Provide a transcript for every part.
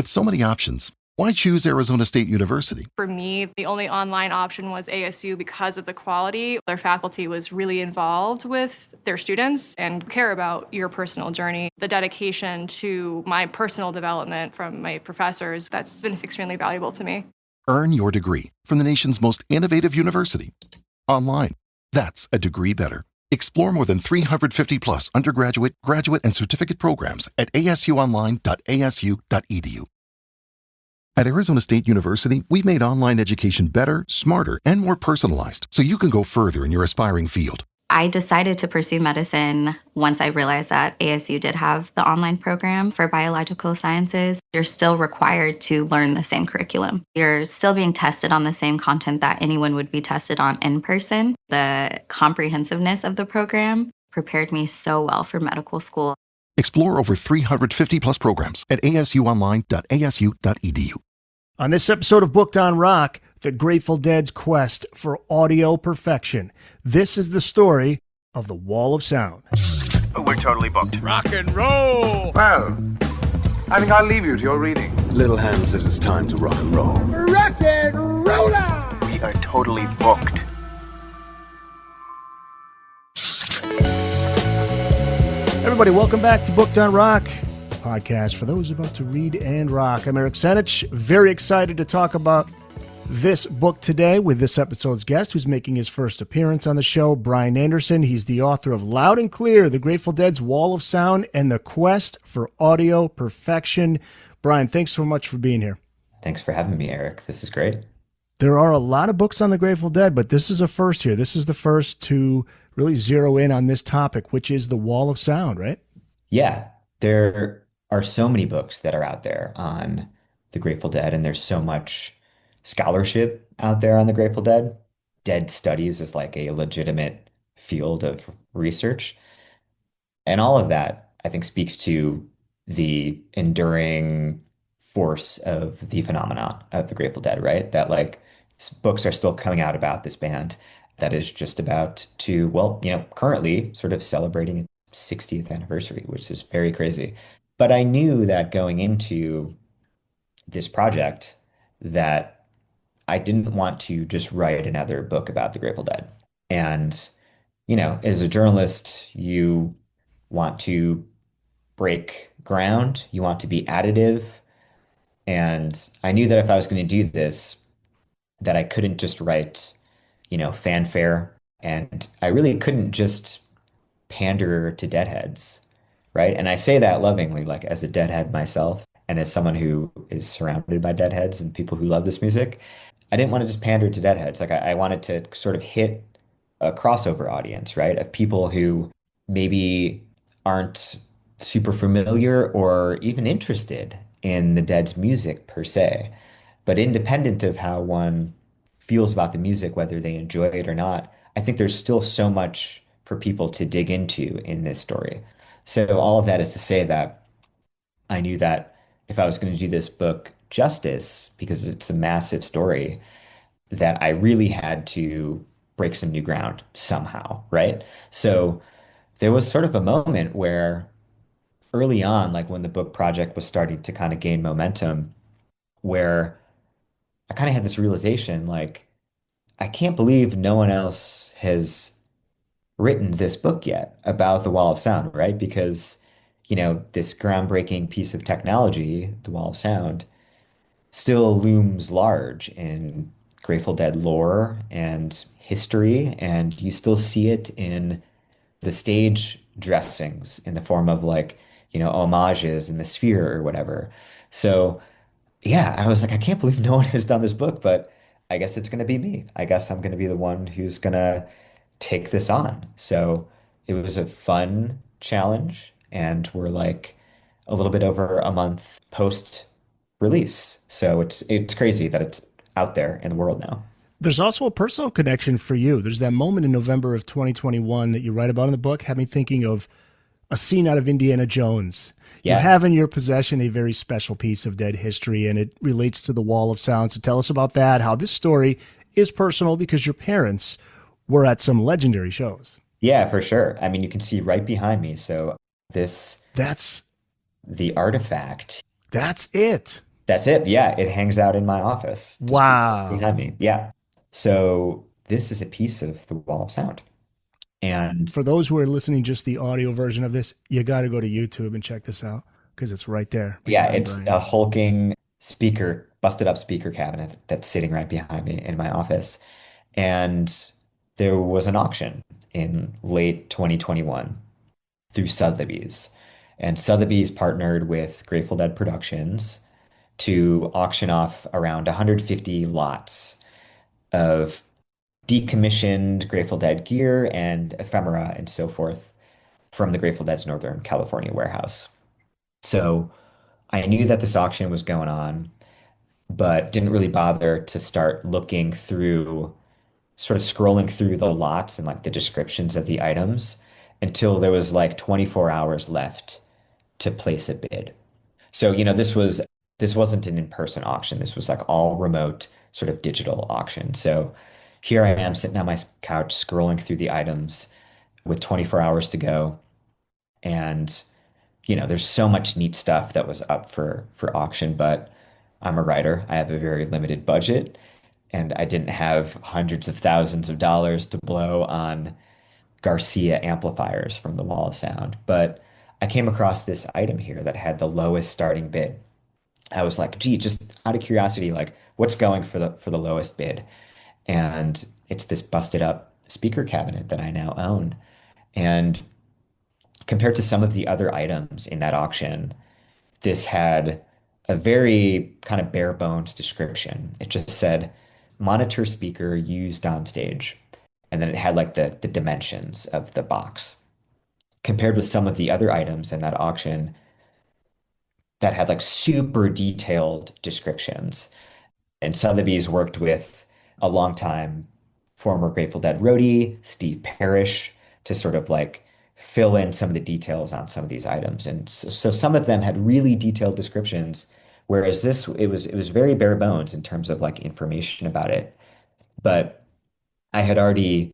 With so many options, why choose Arizona State University? For me, the only online option was ASU because of the quality. Their faculty was really involved with their students and care about your personal journey. The dedication to my personal development from my professors, that's been extremely valuable to me. Earn your degree from the nation's most innovative university. Online. That's a degree better. Explore more than 350 plus undergraduate, graduate, and certificate programs at asuonline.asu.edu. At Arizona State University, we've made online education better, smarter, and more personalized so you can go further in your aspiring field. I decided to pursue medicine once I realized that ASU did have the online program for biological sciences. You're still required to learn the same curriculum. You're still being tested on the same content that anyone would be tested on in person. The comprehensiveness of the program prepared me so well for medical school. Explore over 350 plus programs at asuonline.asu.edu. On this episode of Booked on Rock, the Grateful Dead's quest for audio perfection. This is the story of the Wall of Sound. We're totally booked. Rock and roll! Well, I think I'll leave you to your reading. Little Hand says it's time to rock and roll. Rock and roller! We are totally booked. Everybody, welcome back to Booked on Rock, the podcast for those about to read and rock. I'm Eric Senich, very excited to talk about this book today with this episode's guest who's making his first appearance on the show, Brian Anderson. He's the author of Loud and Clear, The Grateful Dead's Wall of Sound and the Quest for Audio Perfection. Brian, thanks so much for being here. Thanks for having me, Eric. This is great. There are a lot of books on the Grateful Dead, but this is a first here. This is the first to really zero in on this topic, which is the Wall of Sound, right? Yeah, there are so many books that are out there on the Grateful Dead, and there's so much scholarship out there on the Grateful Dead. Dead studies is like a legitimate field of research. And all of that, I think, speaks to the enduring force of the phenomenon of the Grateful Dead, right? That like books are still coming out about this band that is just about to, well, currently sort of celebrating its 60th anniversary, which is very crazy. But I knew that going into this project that I didn't want to just write another book about the Grateful Dead. And, as a journalist, you want to break ground, you want to be additive. And I knew that if I was going to do this, that I couldn't just write, fanfare. And I really couldn't just pander to Deadheads, right? And I say that lovingly, like as a Deadhead myself, and as someone who is surrounded by Deadheads and people who love this music. I didn't want to just pander to Deadheads. Like I wanted to sort of hit a crossover audience, right? Of people who maybe aren't super familiar or even interested in the Dead's music per se, but independent of how one feels about the music, whether they enjoy it or not, I think there's still so much for people to dig into in this story. So all of that is to say that I knew that if I was going to do this book justice, because it's a massive story, that I really had to break some new ground somehow, right? So there was sort of a moment where early on, like when the book project was starting to kind of gain momentum, where I kind of had this realization, like, I can't believe no one else has written this book yet about the Wall of Sound, right? Because, this groundbreaking piece of technology, the Wall of Sound, still looms large in Grateful Dead lore and history, and you still see it in the stage dressings in the form of like, homages in the sphere or whatever. So yeah, I was like, I can't believe no one has done this book, but I guess it's going to be me. I guess I'm going to be the one who's going to take this on. So it was a fun challenge, and we're like a little bit over a month post release. So it's crazy that it's out there in the world now. There's also a personal connection for you. There's that moment in November of 2021 that you write about in the book, had me thinking of a scene out of Indiana Jones. Yeah. You have in your possession a very special piece of Dead history, and it relates to the Wall of Sound. So tell us about that, how this story is personal because your parents were at some legendary shows. Yeah, for sure. I mean, you can see right behind me. So That's the artifact. That's it. That's it. Yeah, it hangs out in my office just Wow. behind me. Yeah. So this is a piece of the Wall of Sound. And For those who are listening just the audio version of this, you got to go to YouTube and check this out because it's right there yeah, behind it's Brian. a hulking speaker, busted up speaker cabinet that's sitting right behind me in my office. And there was an auction in late 2021 through Sotheby's. And Sotheby's partnered with Grateful Dead Productions to auction off around 150 lots of decommissioned Grateful Dead gear and ephemera and so forth from the Grateful Dead's Northern California warehouse. So I knew that this auction was going on, but didn't really bother to start looking through, sort of scrolling through the lots and like the descriptions of the items until there was like 24 hours left to place a bid. So, this wasn't an in-person auction. This was like all remote, sort of digital auction. So here I am sitting on my couch scrolling through the items with 24 hours to go. And, there's so much neat stuff that was up for auction, but I'm a writer. I have a very limited budget, and I didn't have hundreds of thousands of dollars to blow on Garcia amplifiers from the Wall of Sound. But I came across this item here that had the lowest starting bid. I was like, gee, just out of curiosity, like what's going for the lowest bid? And it's this busted up speaker cabinet that I now own. And compared to some of the other items in that auction, this had a very kind of bare bones description. It just said monitor speaker used on stage. And then it had like the dimensions of the box. Compared with some of the other items in that auction that had like super detailed descriptions. And Sotheby's worked with a longtime former Grateful Dead roadie, Steve Parrish, to sort of like fill in some of the details on some of these items. And so some of them had really detailed descriptions, whereas it was very bare bones in terms of like information about it. But I had already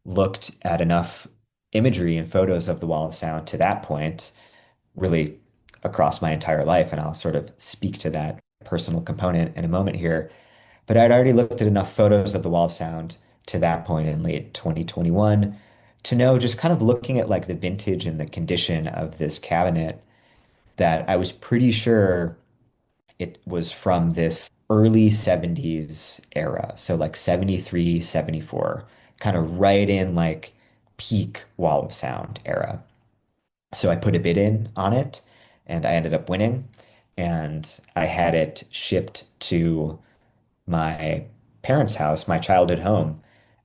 looked at enough imagery and photos of the Wall of Sound to that point, really across my entire life, and I'll sort of speak to that personal component in a moment here. But I'd already looked at enough photos of the Wall of Sound to that point in late 2021 to know, just kind of looking at like the vintage and the condition of this cabinet, that I was pretty sure it was from this early 70s era. So like 73, 74, kind of right in like peak Wall of Sound era. So I put a bid in on it and I ended up winning. And I had it shipped to my parents' house, my childhood home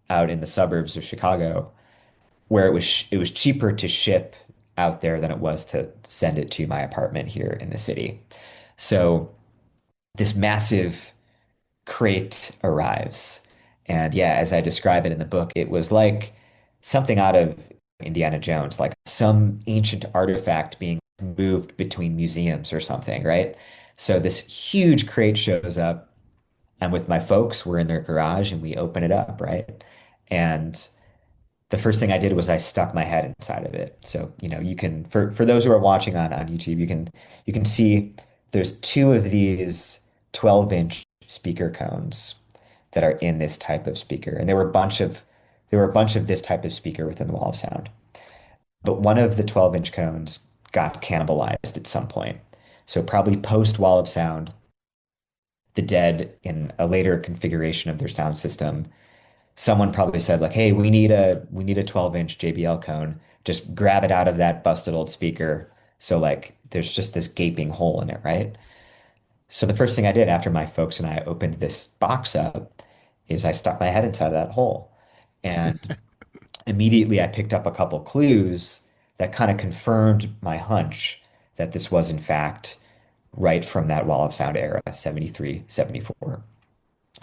out in the suburbs of Chicago, where it was cheaper to ship out there than it was to send it to my apartment here in the city. So this massive crate arrives. And yeah, as I describe it in the book, it was like something out of Indiana Jones, like some ancient artifact being moved between museums or something, right? So this huge crate shows up, and with my folks, we're in their garage and we open it up, right? And the first thing I did was I stuck my head inside of it. So, you can, for those who are watching on YouTube, you can see there's two of these 12-inch speaker cones that are in this type of speaker. And there were a bunch of this type of speaker within the Wall of Sound. But one of the 12-inch cones got cannibalized at some point. So probably post Wall of Sound, the Dead in a later configuration of their sound system, someone probably said like, "Hey, we need a 12-inch JBL cone. Just grab it out of that busted old speaker." So like there's just this gaping hole in it, right? So the first thing I did after my folks and I opened this box up is I stuck my head inside of that hole. And immediately I picked up a couple clues that kind of confirmed my hunch that this was in fact right from that Wall of Sound era, 73, 74.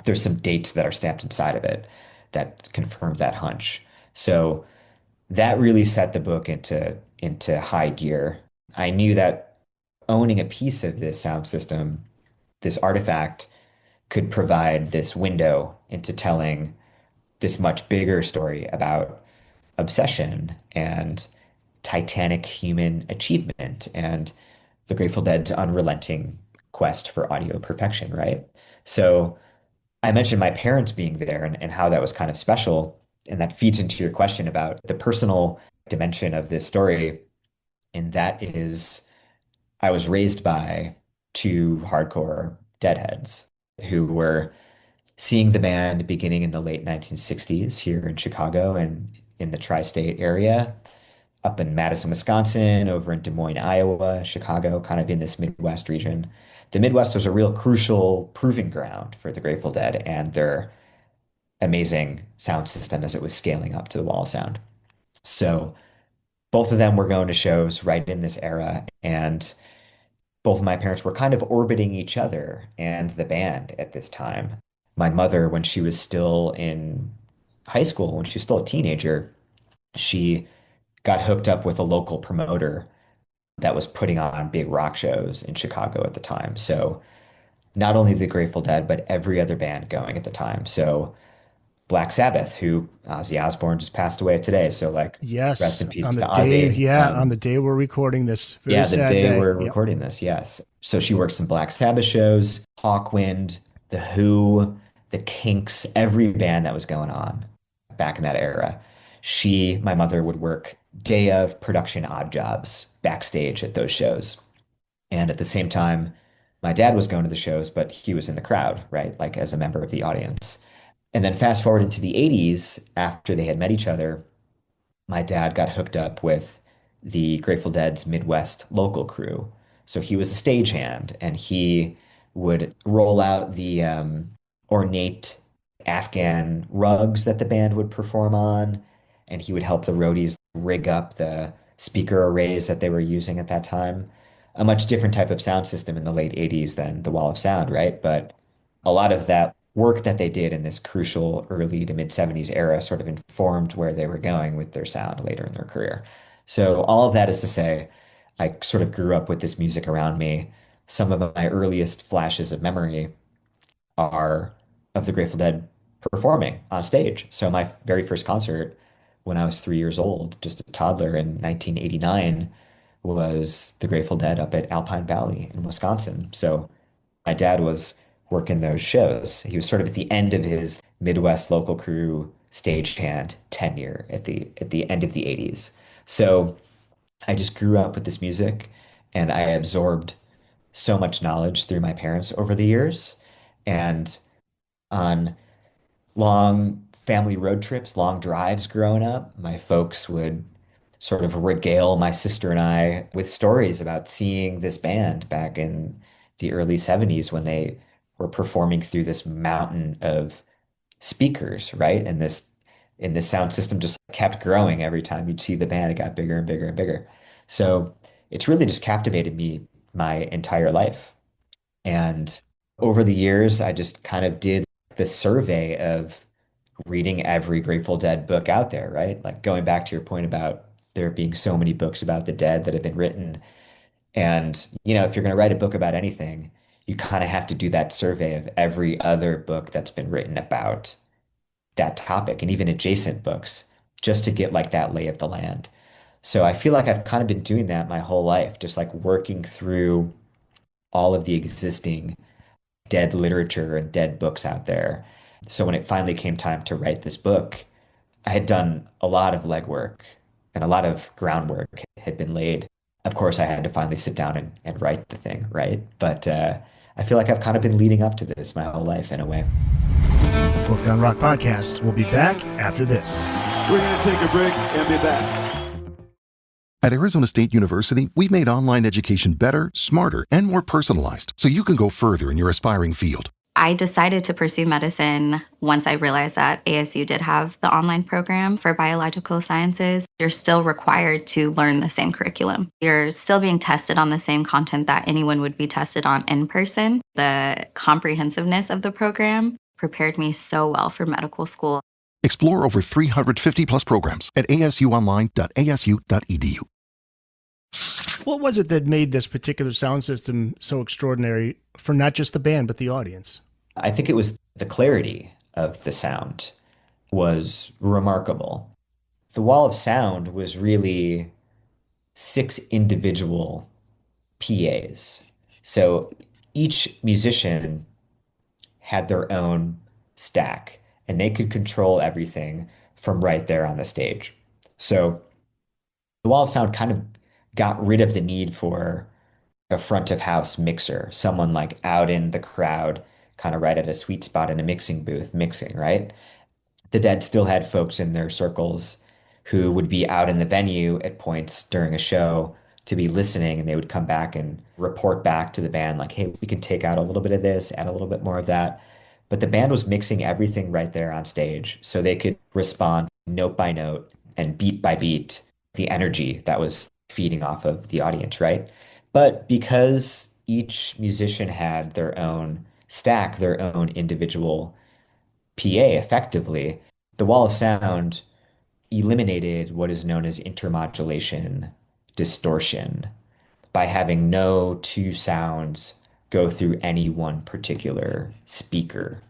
There's some dates that are stamped inside of it that confirmed that hunch. So that really set the book into high gear. I knew that owning a piece of this sound system, this artifact, could provide this window into telling this much bigger story about obsession and titanic human achievement and the Grateful Dead's unrelenting quest for audio perfection, right? So I mentioned my parents being there and how that was kind of special. And that feeds into your question about the personal dimension of this story. And that is, I was raised by two hardcore deadheads who were seeing the band beginning in the late 1960s here in Chicago and in the tri-state area, up in Madison, Wisconsin, over in Des Moines, Iowa, Chicago, kind of in this Midwest region. The Midwest was a real crucial proving ground for the Grateful Dead and their amazing sound system as it was scaling up to the wall of sound. So both of them were going to shows right in this era, and both of my parents were kind of orbiting each other and the band at this time. My mother, when she was still in high school, when she was still a teenager, she got hooked up with a local promoter that was putting on big rock shows in Chicago at the time. So not only the Grateful Dead, but every other band going at the time. So Black Sabbath, who Ozzy Osbourne just passed away today. So like rest Yes, in peace on the to day, Ozzy. yeah, on the day we're recording this, very Yeah, the sad day day. we're Yep. recording this, yes. So she worked some Black Sabbath shows, Hawkwind, The Who, The Kinks, every band that was going on back in that era. My mother would work day of production odd jobs backstage at those shows. And at the same time, my dad was going to the shows, but he was in the crowd, right? Like as a member of the audience. And then fast forward into the 80s, after they had met each other, my dad got hooked up with the Grateful Dead's Midwest local crew. So he was a stagehand and he would roll out the ornate Afghan rugs that the band would perform on. And he would help the roadies rig up the speaker arrays that they were using at that time. A much different type of sound system in the late 80s than the Wall of Sound, right? But a lot of that work that they did in this crucial early to mid 70s era sort of informed where they were going with their sound later in their career. So all of that is to say, I sort of grew up with this music around me. Some of my earliest flashes of memory are of the Grateful Dead performing on stage. So my very first concert when I was 3 years old, just a toddler in 1989, was the Grateful Dead up at Alpine Valley in Wisconsin. So my dad was working those shows. He was sort of at the end of his Midwest local crew stagehand tenure at the end of the 80s. So I just grew up with this music and I absorbed so much knowledge through my parents over the years. And on long family road trips, long drives growing up, my folks would sort of regale my sister and I with stories about seeing this band back in the early 70s when they were performing through this mountain of speakers, right? And this sound system just kept growing every time you'd see the band. It got bigger and bigger and bigger. So it's really just captivated me my entire life. And over the years, I just kind of did this survey of reading every Grateful Dead book out there, right? Like going back to your point about there being so many books about the dead that have been written. And, if you're going to write a book about anything, you kind of have to do that survey of every other book that's been written about that topic and even adjacent books just to get like that lay of the land. So I feel like I've kind of been doing that my whole life, just like working through all of the existing dead literature and dead books out there. So when it finally came time to write this book, I had done a lot of legwork and a lot of groundwork had been laid. Of course, I had to finally sit down and write the thing, right? But I feel like I've kind of been leading up to this my whole life in a way. Booked on Rock Podcast. We'll be back after this. We're going to take a break and be back. At Arizona State University, we've made online education better, smarter, and more personalized so you can go further in your aspiring field. I decided to pursue medicine once I realized that ASU did have the online program for biological sciences. You're still required to learn the same curriculum. You're still being tested on the same content that anyone would be tested on in person. The comprehensiveness of the program prepared me so well for medical school. Explore over 350 plus programs at asuonline.asu.edu. What was it that made this particular sound system so extraordinary for not just the band, but the audience? I think it was the clarity of the sound was remarkable. The wall of sound was really 6 individual PAs. So each musician had their own stack and they could control everything from right there on the stage. So the Wall of Sound kind of got rid of the need for a front of house mixer, someone like out in the crowd, kind of right at a sweet spot in a mixing booth, mixing, right? The Dead still had folks in their circles who would be out in the venue at points during a show to be listening, and they would come back and report back to the band, like, hey, we can take out a little bit of this, add a little bit more of that. But the band was mixing everything right there on stage, so they could respond note by note and beat by beat the energy that was feeding off of the audience, right? But because each musician had their own stack, their own individual PA effectively, the wall of sound eliminated what is known as intermodulation distortion by having no two sounds go through any one particular speaker.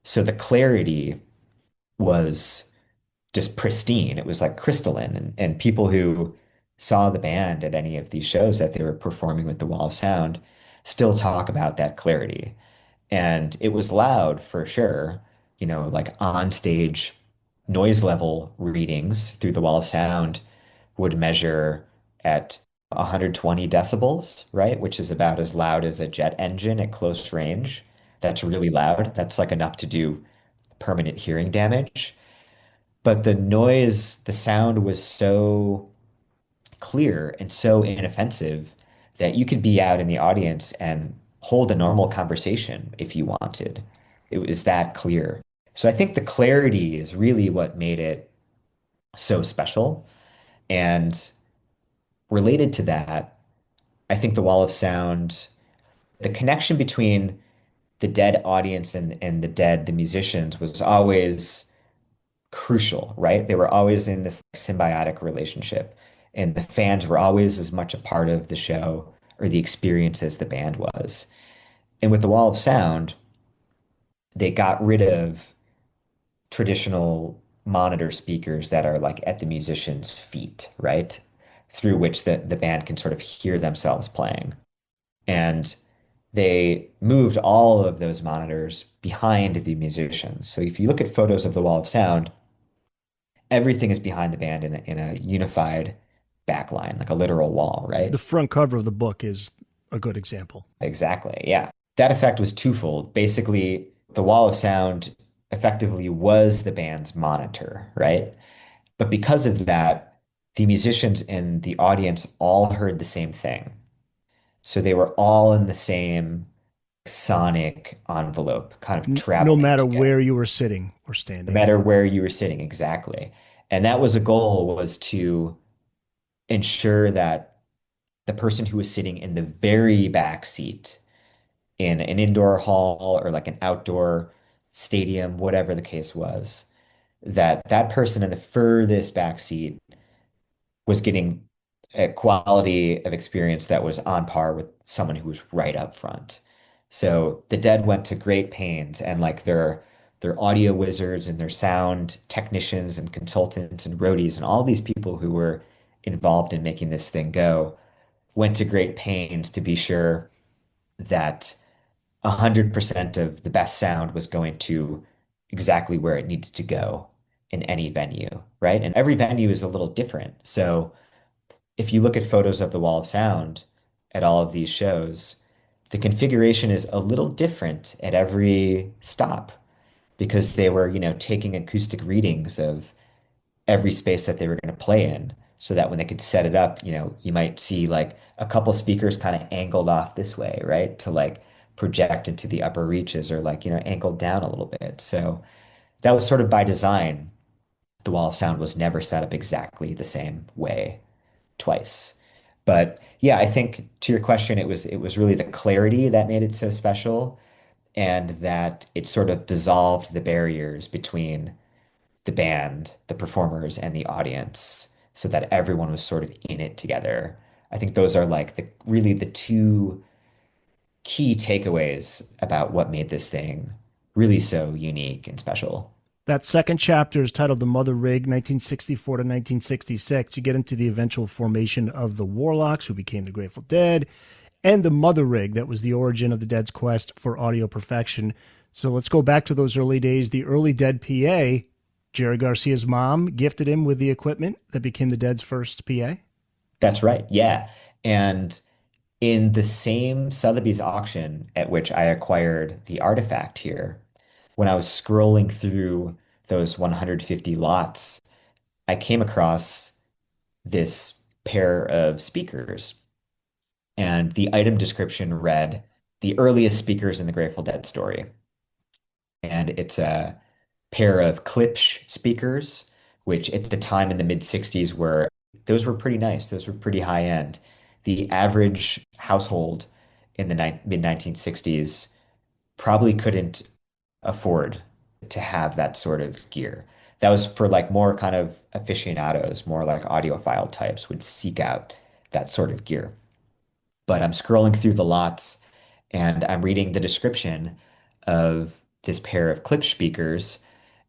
So the clarity was just pristine. It was like crystalline. And people who saw the band at any of these shows that they were performing with the wall of sound still talk about that clarity. And it was loud for sure, like on stage noise level readings through the wall of sound would measure at 120 decibels, right? Which is about as loud as a jet engine at close range. That's really loud. That's like enough to do permanent hearing damage. But the noise, the sound was so clear and so inoffensive that you could be out in the audience and hold a normal conversation if you wanted. It was that clear. So I think the clarity is really what made it so special. And related to that, I think the Wall of Sound, the connection between the Dead audience and the Dead, the musicians, was always crucial, right? They were always in this symbiotic relationship, and the fans were always as much a part of the show or the experience as the band was. And with the Wall of Sound, they got rid of traditional monitor speakers that are like at the musician's feet, right? Through which the band can sort of hear themselves playing. And they moved all of those monitors behind the musicians. So if you look at photos of the Wall of Sound, everything is behind the band in a unified backline, like a literal wall, right? The front cover of the book is a good example. Exactly. Yeah. That effect was twofold. Basically, the wall of sound effectively was the band's monitor, right? But because of that, the musicians and the audience all heard the same thing. So they were all in the same sonic envelope, kind of No traveling matter together. where you were sitting or No standing. matter where you were sitting, exactly. And that was a goal, was to ensure that the person who was sitting in the very back seat in an indoor hall or like an outdoor stadium, whatever the case was, that that person in the furthest back seat was getting a quality of experience that was on par with someone who was right up front. So the Dead went to great pains, and like their audio wizards and their sound technicians and consultants and roadies and all these people who were involved in making this thing go went to great pains to be sure that 100% of the best sound was going to exactly where it needed to go in any venue, right? And every venue is a little different. So if you look at photos of the Wall of Sound at all of these shows, the configuration is a little different at every stop because they were, taking acoustic readings of every space that they were going to play in so that when they could set it up, you might see like a couple speakers kind of angled off this way, right? To like project into the upper reaches or like, angled down a little bit. So that was sort of by design. The Wall of Sound was never set up exactly the same way twice. But yeah, I think to your question, it was really the clarity that made it so special and that it sort of dissolved the barriers between the band, the performers, and the audience so that everyone was sort of in it together. I think those are like the two key takeaways about what made this thing really so unique and special. That second chapter is titled The Mother Rig, 1964 to 1966. You get into the eventual formation of the Warlocks, who became the Grateful Dead, and the Mother Rig that was the origin of the Dead's quest for audio perfection. So let's go back to those early days. The early Dead PA, Jerry Garcia's mom gifted him with the equipment that became the Dead's first PA. That's right. Yeah. And in the same Sotheby's auction at which I acquired the artifact here, when I was scrolling through those 150 lots, I came across this pair of speakers. And the item description read, the earliest speakers in the Grateful Dead story. And it's a pair of Klipsch speakers, which at the time in the mid 60s those were pretty nice. Those were pretty high end. The average household in the mid 1960s probably couldn't afford to have that sort of gear. That was for like more kind of aficionados, more like audiophile types would seek out that sort of gear. But I'm scrolling through the lots and I'm reading the description of this pair of clip speakers.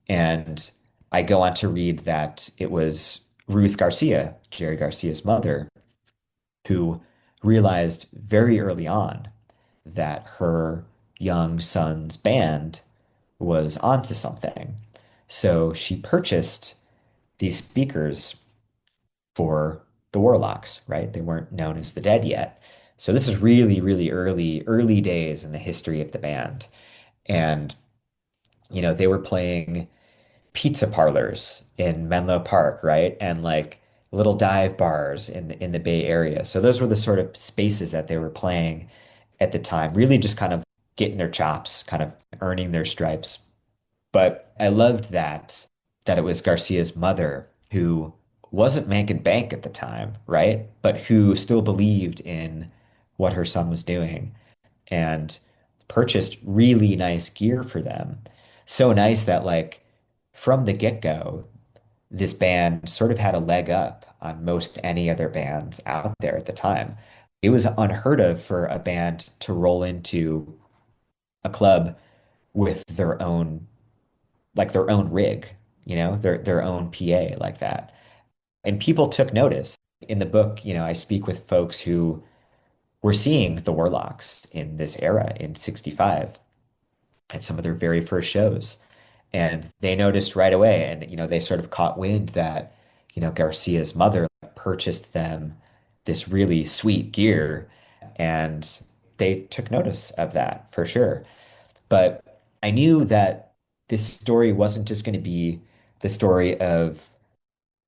And I go on to read that it was Ruth Garcia, Jerry Garcia's mother, who realized very early on that her young son's band was onto something. So she purchased these speakers for the Warlocks, right? They weren't known as the Dead yet. So this is really, really early days in the history of the band. And, they were playing pizza parlors in Menlo Park, right? And like little dive bars in the Bay Area. So those were the sort of spaces that they were playing at the time, really just kind of getting their chops, kind of earning their stripes. But I loved that it was Garcia's mother who wasn't making bank at the time, right? But who still believed in what her son was doing and purchased really nice gear for them. So nice that like from the get-go, this band sort of had a leg up on most any other bands out there at the time. It was unheard of for a band to roll into a club with their own rig, their own PA like that. And people took notice. In the book, I speak with folks who were seeing the Warlocks in this era in 65 at some of their very first shows. And they noticed right away, and they sort of caught wind that, Garcia's mother purchased them this really sweet gear, and they took notice of that for sure. But I knew that this story wasn't just going to be the story of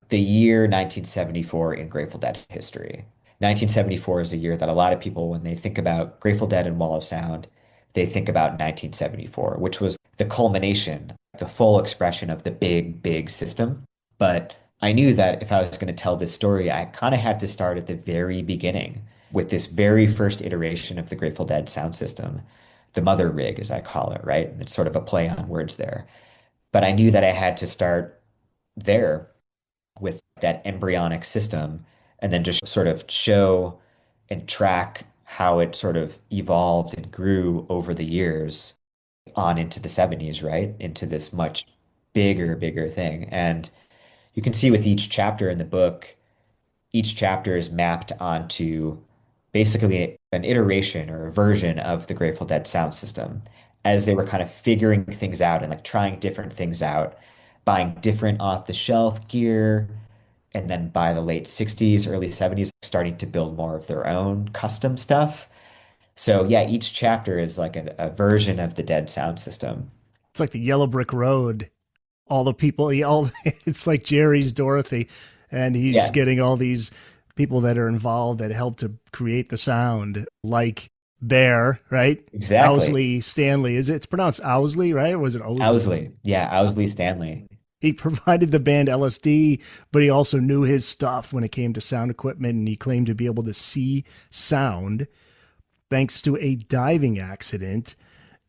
the year 1974 in Grateful Dead history. 1974 is a year that a lot of people, when they think about Grateful Dead and Wall of Sound, they think about 1974, which was the culmination, the full expression of the big, big system. But I knew that if I was going to tell this story, I kind of had to start at the very beginning with this very first iteration of the Grateful Dead sound system, the mother rig, as I call it, right? It's sort of a play on words there. But I knew that I had to start there with that embryonic system and then just sort of show and track how it sort of evolved and grew over the years on into the 70s, right? Into this much bigger thing. And you can see with each chapter in the book, each chapter is mapped onto basically an iteration or a version of the Grateful Dead sound system as they were kind of figuring things out and like trying different things out, buying different off the shelf gear. And then by the late 60s, early 70s, starting to build more of their own custom stuff. So yeah, each chapter is like a version of the Dead sound system. It's like the Yellow Brick Road. All the people, it's like Jerry's Dorothy, and he's getting all these people that are involved that help to create the sound, like Bear, right? Exactly. Owsley Stanley. It's pronounced Owsley, right? Or was it Owsley? Owsley. Yeah, Owsley Stanley. He provided the band LSD, but he also knew his stuff when it came to sound equipment, and he claimed to be able to see sound thanks to a diving accident.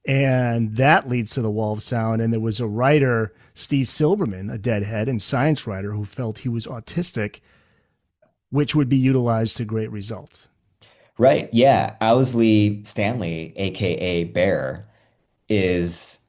And that leads to the Wall of Sound. And there was a writer, Steve Silberman, a Deadhead and science writer, who felt he was autistic, which would be utilized to great results. Right. Yeah. Owsley Stanley, aka Bear, is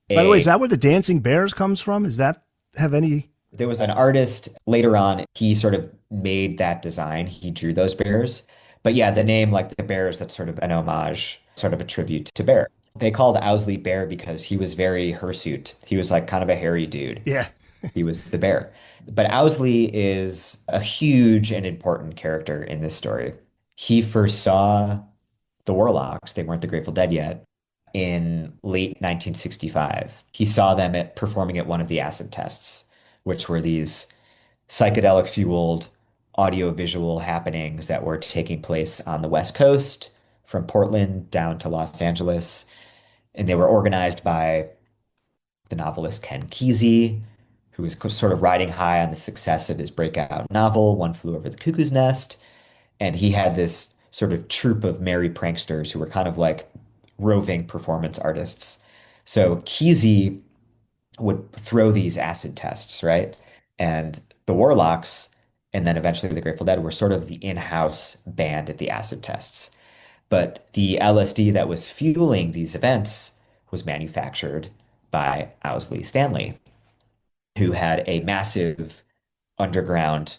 By the way, a is that where the dancing bears comes from? Does that have any? there was an artist later on, he sort of made that design. He drew those bears, But yeah, the name, like the bears, that's sort of an homage, sort of a tribute to Bear. They called Owsley Bear because he was very hirsute. He was like kind of a hairy dude. Yeah. He was the bear. But Owsley is a huge and important character in this story. He first saw the Warlocks, they weren't the Grateful Dead yet, in late 1965. He saw them performing at one of the acid tests, which were these psychedelic fueled audio-visual happenings that were taking place on the West Coast from Portland down to Los Angeles. And they were organized by the novelist Ken Kesey, who was sort of riding high on the success of his breakout novel, One Flew Over the Cuckoo's Nest. And he had this sort of troupe of merry pranksters who were kind of like roving performance artists. So Kesey would throw these acid tests, right? And the Warlocks, and then eventually the Grateful Dead, were sort of the in-house band at the acid tests. But the LSD that was fueling these events was manufactured by Owsley Stanley, who had a massive underground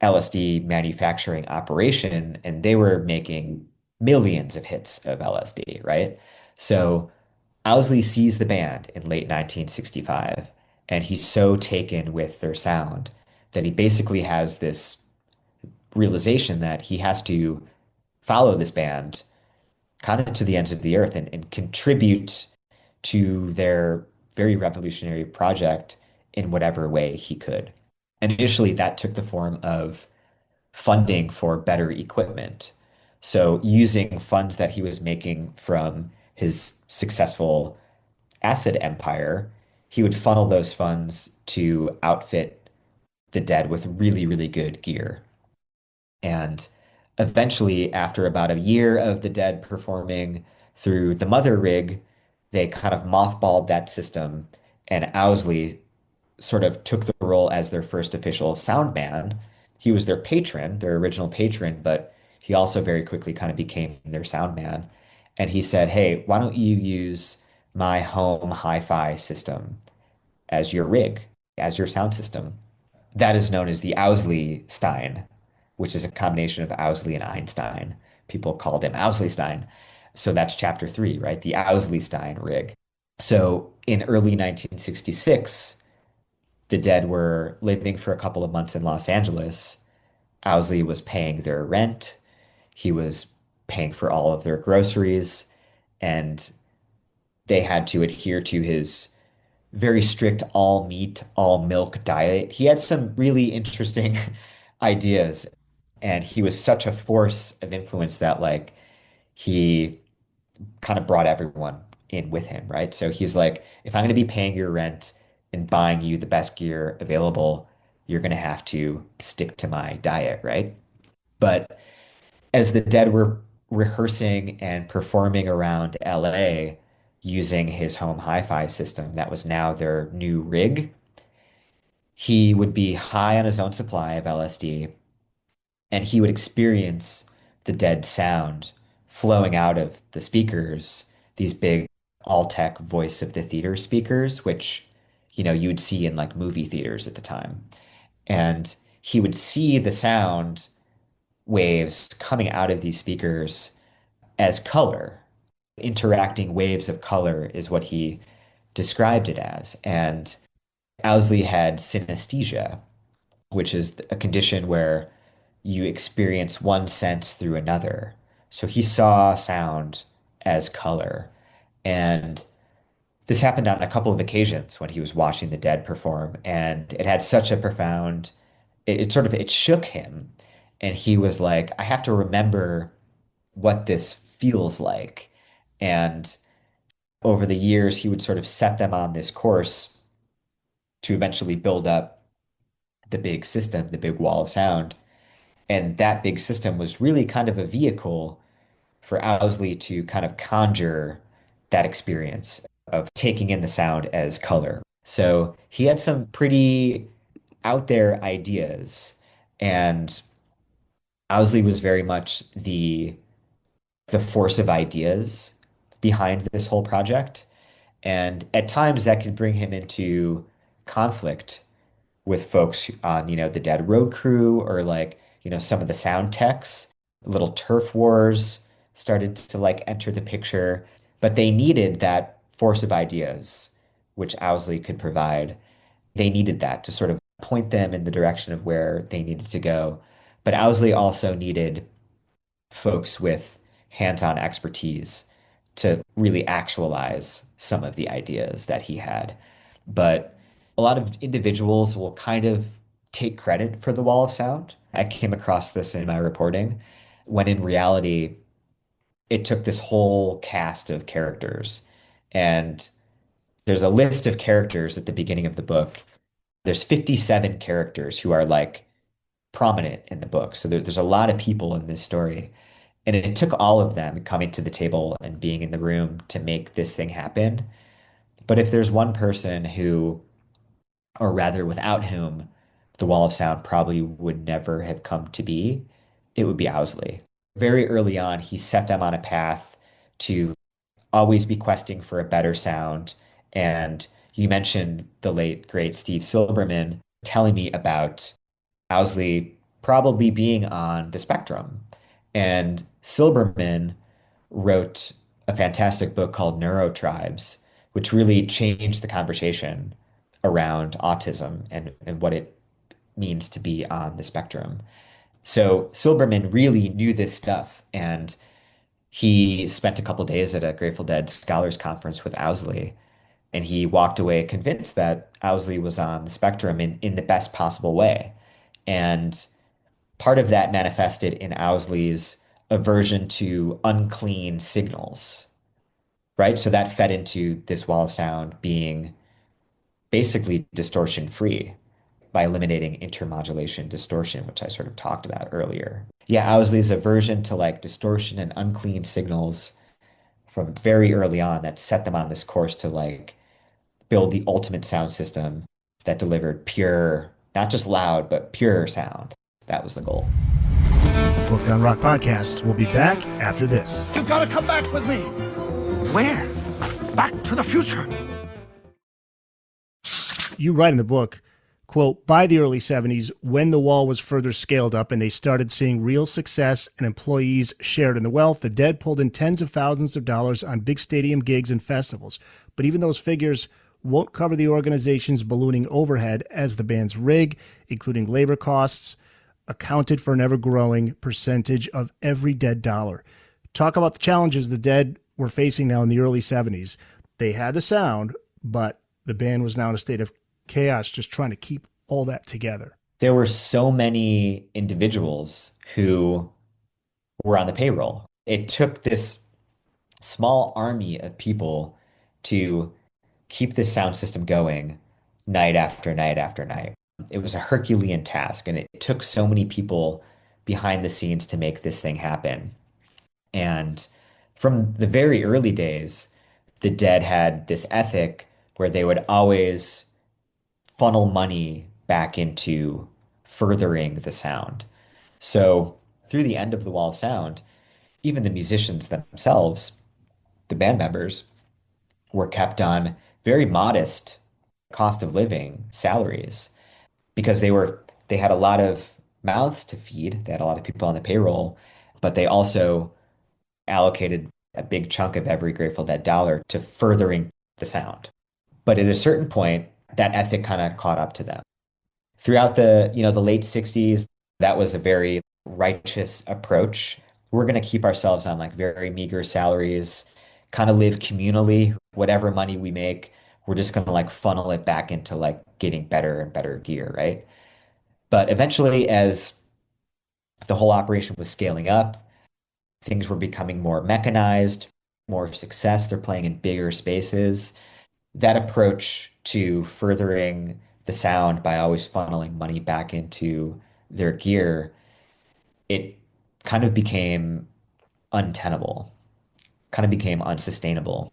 LSD manufacturing operation, and they were making millions of hits of LSD, right? So Owsley sees the band in late 1965, and he's so taken with their sound that he basically has this realization that he has to follow this band kind of to the ends of the earth and contribute to their very revolutionary project in whatever way he could. And initially, that took the form of funding for better equipment. So, using funds that he was making from his successful acid empire, he would funnel those funds to outfit the Dead with really, really good gear. And eventually, after about a year of the Dead performing through the Mother Rig, they kind of mothballed that system, and Owsley sort of took the role as their first official sound man. He was their patron, their original patron, but he also very quickly kind of became their sound man. And he said, "Hey, why don't you use my home hi-fi system as your rig, as your sound system?" That is known as the Owsley Stein, which is a combination of Owsley and Einstein. People called him Owsley Stein. So that's chapter three, right? The Owsley Stein rig. So in early 1966, the Dead were living for a couple of months in Los Angeles. Owsley was paying their rent. He was paying for all of their groceries, and they had to adhere to his very strict all meat, all milk diet. He had some really interesting ideas, and he was such a force of influence that like he kind of brought everyone in with him, right? So he's like, if I'm going to be paying your rent and buying you the best gear available, you're going to have to stick to my diet, right? But as the Dead were rehearsing and performing around LA using his home hi-fi system that was now their new rig, he would be high on his own supply of LSD, and he would experience the Dead sound flowing out of the speakers, these big all-tech voice of the theater speakers, which, you would see in like movie theaters at the time. And he would see the sound waves coming out of these speakers as color. Interacting waves of color is what he described it as. And Owsley had synesthesia, which is a condition where you experience one sense through another. So he saw sound as color. And this happened on a couple of occasions when he was watching the Dead perform. And it had such a profound, it shook him. And he was like, I have to remember what this feels like. And over the years, he would sort of set them on this course to eventually build up the big system, the big wall of sound. And that big system was really kind of a vehicle for Owsley to kind of conjure that experience of taking in the sound as color. So he had some pretty out there ideas, and Owsley was very much the force of ideas behind this whole project. And at times that could bring him into conflict with folks on, the Dead Road Crew or like, some of the sound techs. Little turf wars started to like enter the picture, but they needed that force of ideas, which Owsley could provide. They needed that to sort of point them in the direction of where they needed to go. But Owsley also needed folks with hands-on expertise to really actualize some of the ideas that he had. But a lot of individuals will kind of take credit for the Wall of Sound. I came across this in my reporting, when in reality, it took this whole cast of characters. And there's a list of characters at the beginning of the book. There's 57 characters who are like prominent in the book. So there's a lot of people in this story. And it took all of them coming to the table and being in the room to make this thing happen. But if there's one person who, or rather without whom, the Wall of Sound probably would never have come to be, it would be Owsley. Very early on, he set them on a path to always be questing for a better sound. And you mentioned the late, great Steve Silberman telling me about Owsley probably being on the spectrum. And Silberman wrote a fantastic book called Neurotribes, which really changed the conversation around autism and what it means to be on the spectrum. So Silberman really knew this stuff, and he spent a couple days at a Grateful Dead Scholars Conference with Owsley, and he walked away convinced that Owsley was on the spectrum in the best possible way. And part of that manifested in Owsley's aversion to unclean signals, right? So that fed into this Wall of Sound being basically distortion free by eliminating intermodulation distortion, which I sort of talked about earlier. Yeah, Owsley's aversion to like distortion and unclean signals from very early on that set them on this course to like build the ultimate sound system that delivered pure, not just loud, but pure sound. That was the goal. Booked on Rock Podcast. We'll be back after this. You gotta come back with me. Where? Back to the future. You write in the book, quote, by the early 70s, when the wall was further scaled up and they started seeing real success and employees shared in the wealth, the Dead pulled in tens of thousands of dollars on big stadium gigs and festivals. But even those figures won't cover the organization's ballooning overhead, as the band's rig, including labor costs, accounted for an ever-growing percentage of every Dead dollar. Talk about the challenges the Dead were facing now in the early 70s. They had the sound, but the band was now in a state of chaos, just trying to keep all that together. There were so many individuals who were on the payroll. It took this small army of people to keep this sound system going night after night after night. It was a Herculean task, and it took so many people behind the scenes to make this thing happen. And from the very early days, the Dead had this ethic where they would always funnel money back into furthering the sound. So through the end of the Wall of Sound, even the musicians themselves, the band members, were kept on very modest cost of living salaries because they had a lot of mouths to feed. They had a lot of people on the payroll, but they also allocated a big chunk of every Grateful Dead dollar to furthering the sound. But at a certain point, that ethic kind of caught up to them. Throughout the late 60s, that was a very righteous approach. We're going to keep ourselves on like very meager salaries, kind of live communally. Whatever money we make, we're just going to like funnel it back into like getting better and better gear, right? But eventually, as the whole operation was scaling up, things were becoming more mechanized, more success. They're playing in bigger spaces. That approach to furthering the sound by always funneling money back into their gear, it kind of became untenable, kind of became unsustainable.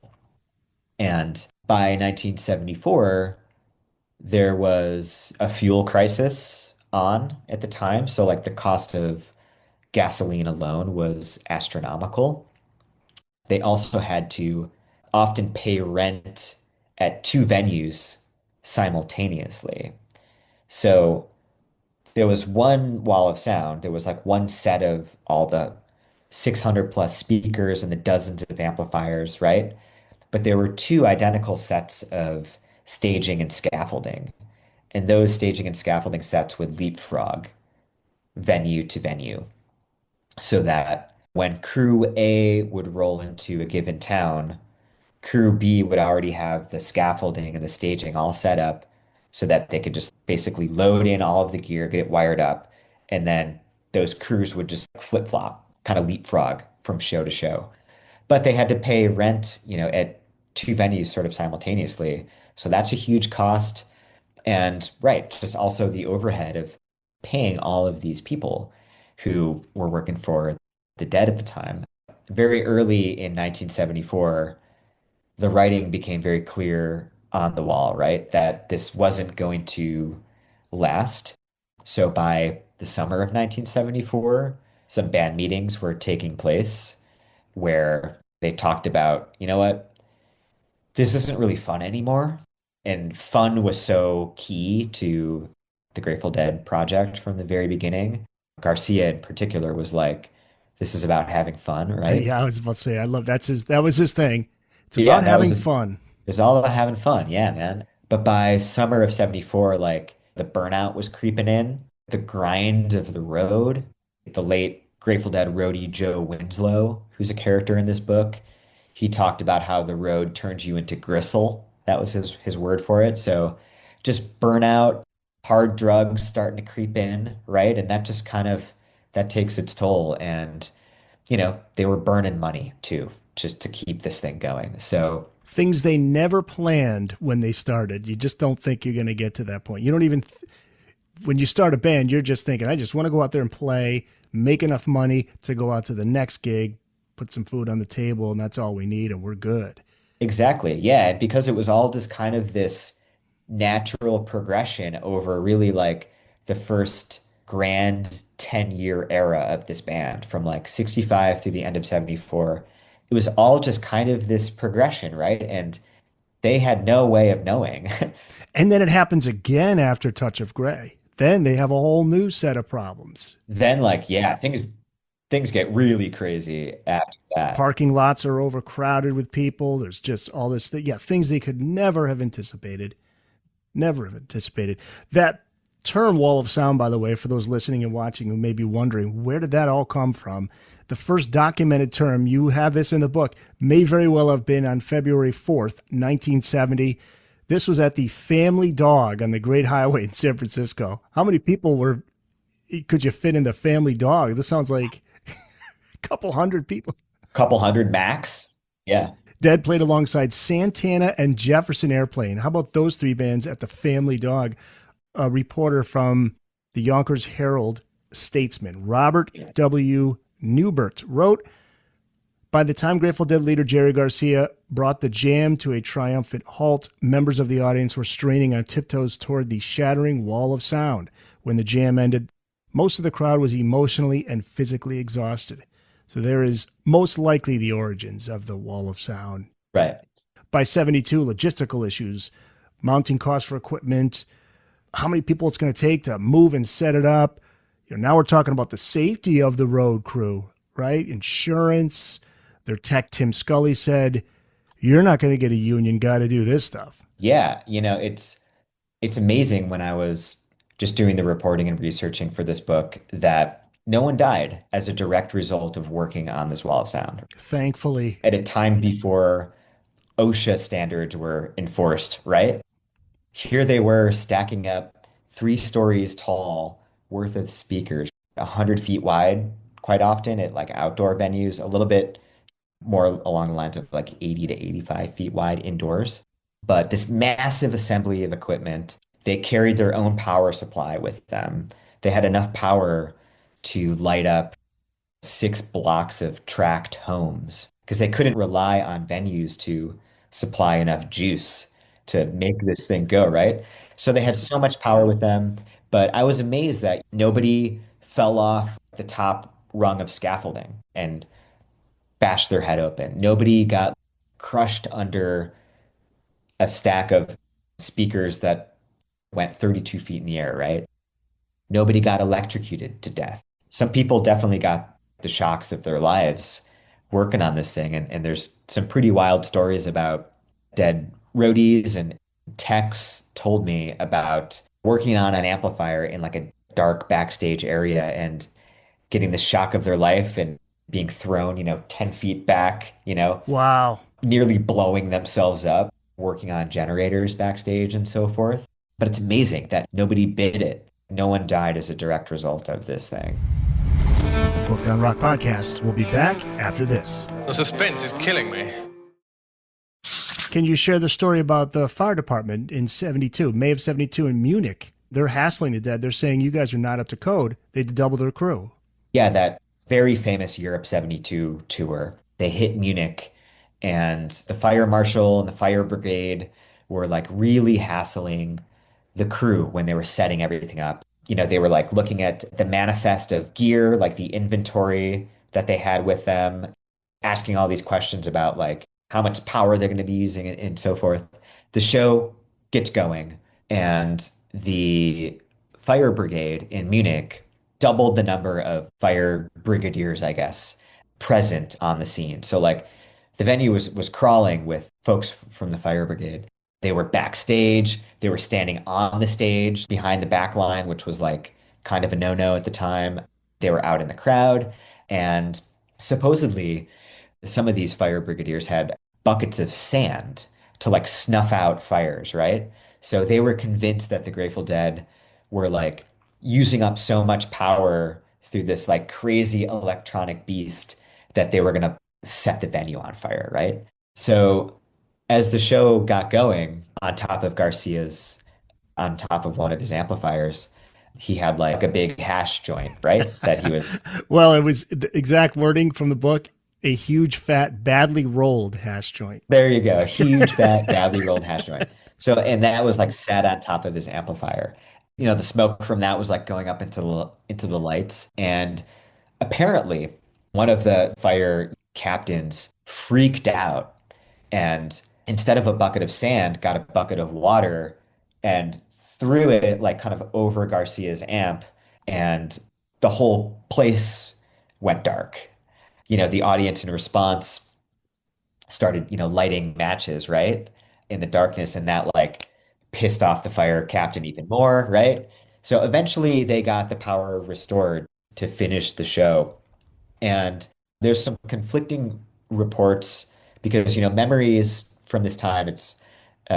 And by 1974, there was a fuel crisis on at the time. So like the cost of gasoline alone was astronomical. They also had to often pay rent at two venues simultaneously. So there was one Wall of Sound. There was like one set of all the 600 plus speakers and the dozens of amplifiers, right? But there were two identical sets of staging and scaffolding. And those staging and scaffolding sets would leapfrog venue to venue so that when crew A would roll into a given town, crew B would already have the scaffolding and the staging all set up so that they could just basically load in all of the gear, get it wired up, and then those crews would just flip-flop, kind of leapfrog from show to show. But they had to pay rent, at two venues sort of simultaneously. So that's a huge cost. And right, just also the overhead of paying all of these people who were working for the dead at the time. Very early in 1974, the writing became very clear on the wall, right? That this wasn't going to last. So by the summer of 1974, some band meetings were taking place where they talked about, you know what, this isn't really fun anymore. And fun was so key to the Grateful Dead project from the very beginning. Garcia in particular was like, this is about having fun, right? Yeah, I was about to say, I love that was his thing. It's Yeah, about that was having his, fun. it's all about having fun. Yeah, man. But by summer of 74, like the burnout was creeping in, the grind of the road. The late Grateful Dead roadie Joe Winslow, who's a character in this book, he talked about how the road turns you into gristle. That was his word for it. So just burnout, hard drugs starting to creep in, right? And that just kind of that takes its toll. And, they were burning money too, just to keep this thing going. So Things they never planned when they started. You just don't think you're going to get to that point. You don't even, when you start a band, you're just thinking, I just want to go out there and play, make enough money to go out to the next gig, put some food on the table, and that's all we need, and we're good. exactly. Yeah. And because it was all just kind of this natural progression over really like the first grand 10-year era of this band from like 65 through the end of 74, it was all just kind of this progression, right? And they had no way of knowing. And then it happens again after Touch of Grey. Then they have a whole new set of problems. Then, like, yeah, things get really crazy after that. Parking lots are overcrowded with people. There's just all this thing. Yeah, things they could never have anticipated. Never have anticipated. That term wall of sound, by the way, for those listening and watching who may be wondering, where did that all come from? The first documented term, you have this in the book, may very well have been on February 4th, 1970. This was at the Family Dog on the Great Highway in San Francisco. How many people could you fit in the Family Dog? This sounds like a couple hundred people. Couple hundred max. Yeah. Dead played alongside Santana and Jefferson Airplane. How about those three bands at the Family Dog? A reporter from the Yonkers Herald Statesman, Robert W. Newbert, wrote, by the time Grateful Dead leader Jerry Garcia brought the jam to a triumphant halt, members of the audience were straining on tiptoes toward the shattering wall of sound. When the jam ended, most of the crowd was emotionally and physically exhausted. So there is most likely the origins of the wall of sound. Right. By 72, logistical issues, mounting costs for equipment, how many people it's going to take to move and set it up. Now we're talking about the safety of the road crew, right? Insurance. Their tech, Tim Scully, said, you're not going to get a union guy to do this stuff. Yeah. It's amazing when I was just doing the reporting and researching for this book that no one died as a direct result of working on this wall of sound. Thankfully. At a time before OSHA standards were enforced, right? Here they were stacking up 3 stories tall worth of speakers, 100 feet wide, quite often at like outdoor venues, a little bit more along the lines of like 80 to 85 feet wide indoors. But this massive assembly of equipment, they carried their own power supply with them. They had enough power to light up 6 blocks of tract homes because they couldn't rely on venues to supply enough juice to make this thing go, right? So they had so much power with them. But I was amazed that nobody fell off the top rung of scaffolding and bashed their head open. Nobody got crushed under a stack of speakers that went 32 feet in the air, right? Nobody got electrocuted to death. Some people definitely got the shocks of their lives working on this thing. And there's some pretty wild stories about dead roadies, and Tex told me about working on an amplifier in like a dark backstage area and getting the shock of their life and being thrown, 10 feet back, Wow. nearly blowing themselves up, working on generators backstage and so forth. But it's amazing that nobody bid it. No one died as a direct result of this thing. The Booked on Rock podcast will be back after this. The suspense is killing me. Can you share the story about the fire department in 72, May of 72 in Munich? They're hassling the dead. They're saying you guys are not up to code. They had to double their crew. Yeah, that very famous Europe 72 tour. They hit Munich, and the fire marshal and the fire brigade were like really hassling the crew when they were setting everything up. They were like looking at the manifest of gear, like the inventory that they had with them, asking all these questions about like how much power they're going to be using and so forth. The show gets going, and the fire brigade in Munich doubled the number of fire brigadiers, I guess, present on the scene. So like the venue was crawling with folks from the fire brigade. They were backstage, they were standing on the stage behind the back line, which was like kind of a no-no at the time. They were out in the crowd, and supposedly some of these fire brigadiers had buckets of sand to like snuff out fires, right? So they were convinced that the Grateful Dead were like using up so much power through this like crazy electronic beast that they were going to set the venue on fire, right? So as the show got going, on top of one of his amplifiers, he had like a big hash joint, right? That he was, Well, it was the exact wording from the book, a huge, fat, badly rolled hash joint. there you go, a huge, fat, badly rolled hash joint. So, and that was like sat on top of his amplifier. The smoke from that was like going up into the lights. And apparently, one of the fire captains freaked out, and instead of a bucket of sand, got a bucket of water and threw it like kind of over Garcia's amp, and the whole place went dark. The audience in response started, lighting matches, right? In the darkness, and that like pissed off the fire captain even more, right? So eventually they got the power restored to finish the show. And there's some conflicting reports because, memories from this time,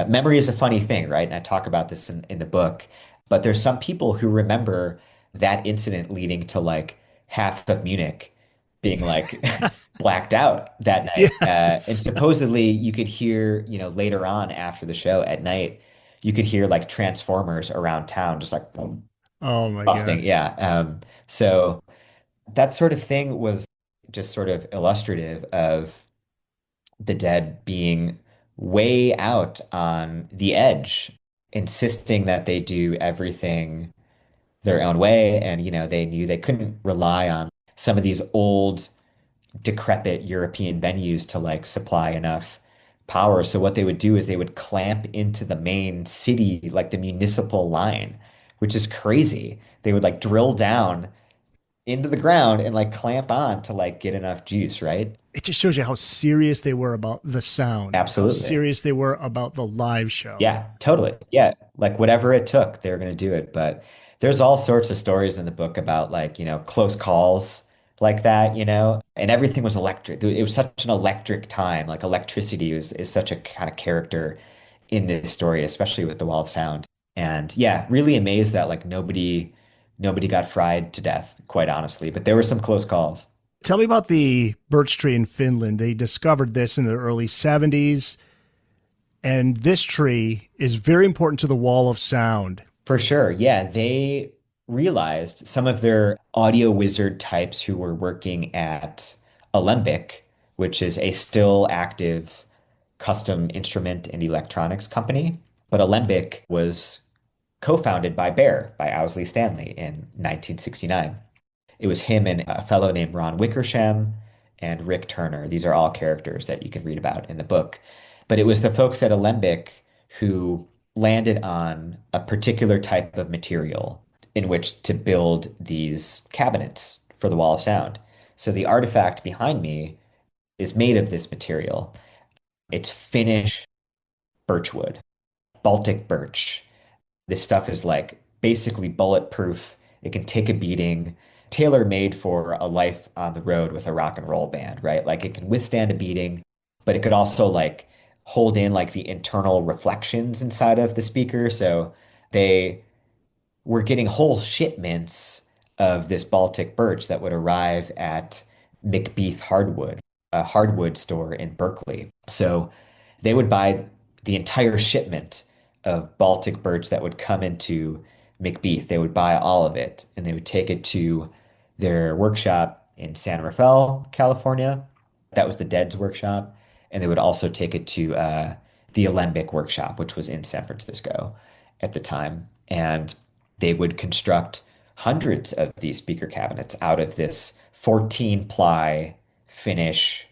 memory is a funny thing, right? And I talk about this in the book, but there's some people who remember that incident leading to like half of Munich being like blacked out that night. And Yes. supposedly you could hear, later on after the show at night, you could hear like transformers around town, just like boom, Oh my busting. God. Yeah. So that sort of thing was just sort of illustrative of the dead being way out on the edge, insisting that they do everything their own way. And, they knew they couldn't rely on some of these old, decrepit European venues to like supply enough power. So what they would do is they would clamp into the main city, like the municipal line, which is crazy. They would like drill down into the ground and like clamp on to like get enough juice, right? It just shows you how serious they were about the sound, how Absolutely. serious they were about the live show. Yeah, totally. Yeah, like whatever it took, they were going to do it. But there's all sorts of stories in the book about like, close calls like that, and everything was electric. It was such an electric time. Like electricity is such a kind of character in this story, especially with the Wall of Sound. And yeah, really amazed that like nobody got fried to death, quite honestly, but there were some close calls. Tell me about the birch tree in Finland. They discovered this in the early 70s, and this tree is very important to the Wall of Sound. For sure. Yeah, they realized some of their audio wizard types who were working at Alembic, which is a still active custom instrument and electronics company. But Alembic was co-founded by Bear, by Owsley Stanley in 1969. It was him and a fellow named Ron Wickersham and Rick Turner. These are all characters that you can read about in the book. But it was the folks at Alembic who landed on a particular type of material in which to build these cabinets for the Wall of Sound. So the artifact behind me is made of this material. It's Finnish birchwood, Baltic birch. This stuff is like basically bulletproof. It can take a beating, tailor made for a life on the road with a rock and roll band, right? Like it can withstand a beating, but it could also like hold in like the internal reflections inside of the speaker. So they were getting whole shipments of this Baltic birch that would arrive at McBeath Hardwood, a hardwood store in Berkeley. So they would buy the entire shipment of Baltic birch that would come into McBeath. They would buy all of it and they would take it to their workshop in San Rafael, California. That was the Dead's workshop. And they would also take it to the Alembic workshop, which was in San Francisco at the time. And they would construct hundreds of these speaker cabinets out of this 14 ply Finnish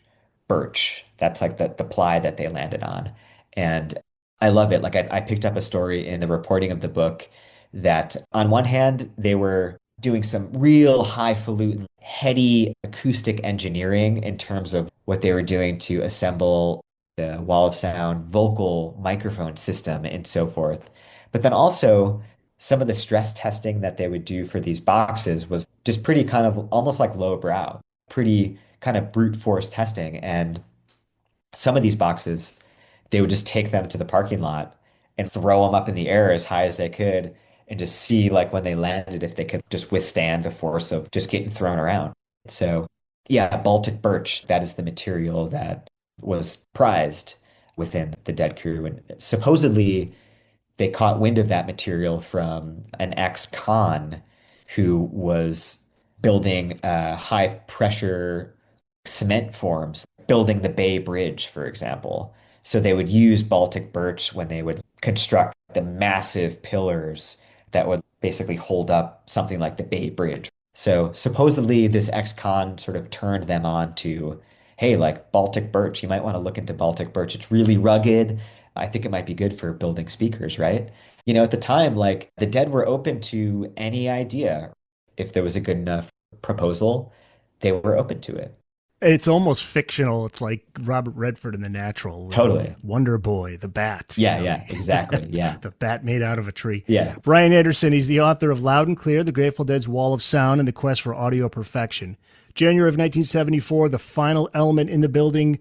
birch. That's like the ply that they landed on. And I love it. Like I picked up a story in the reporting of the book that on one hand, they were doing some real highfalutin, heady acoustic engineering in terms of what they were doing to assemble the wall of sound vocal microphone system and so forth. But then also some of the stress testing that they would do for these boxes was just pretty kind of almost like lowbrow, pretty kind of brute force testing. And some of these boxes, they would just take them to the parking lot and throw them up in the air as high as they could and just see like when they landed if they could just withstand the force of just getting thrown around. So yeah, Baltic birch, that is the material that was prized within the Dead crew. And supposedly they caught wind of that material from an ex-con who was building high pressure cement forms, building the Bay Bridge, for example. So they would use Baltic birch when they would construct the massive pillars that would basically hold up something like the Bay Bridge. So supposedly this ex-con sort of turned them on to, hey, like Baltic birch, you might want to look into Baltic birch. It's really rugged. I think it might be good for building speakers, right? At the time, like the Dead were open to any idea. If there was a good enough proposal, they were open to it. It's almost fictional. It's like Robert Redford in The Natural with Totally. Wonder Boy, the bat. Yeah, yeah, exactly. Yeah. The bat made out of a tree. Yeah. Brian Anderson, he's the author of Loud and Clear, The Grateful Dead's Wall of Sound and the Quest for Audio Perfection. January of 1974, the final element in the building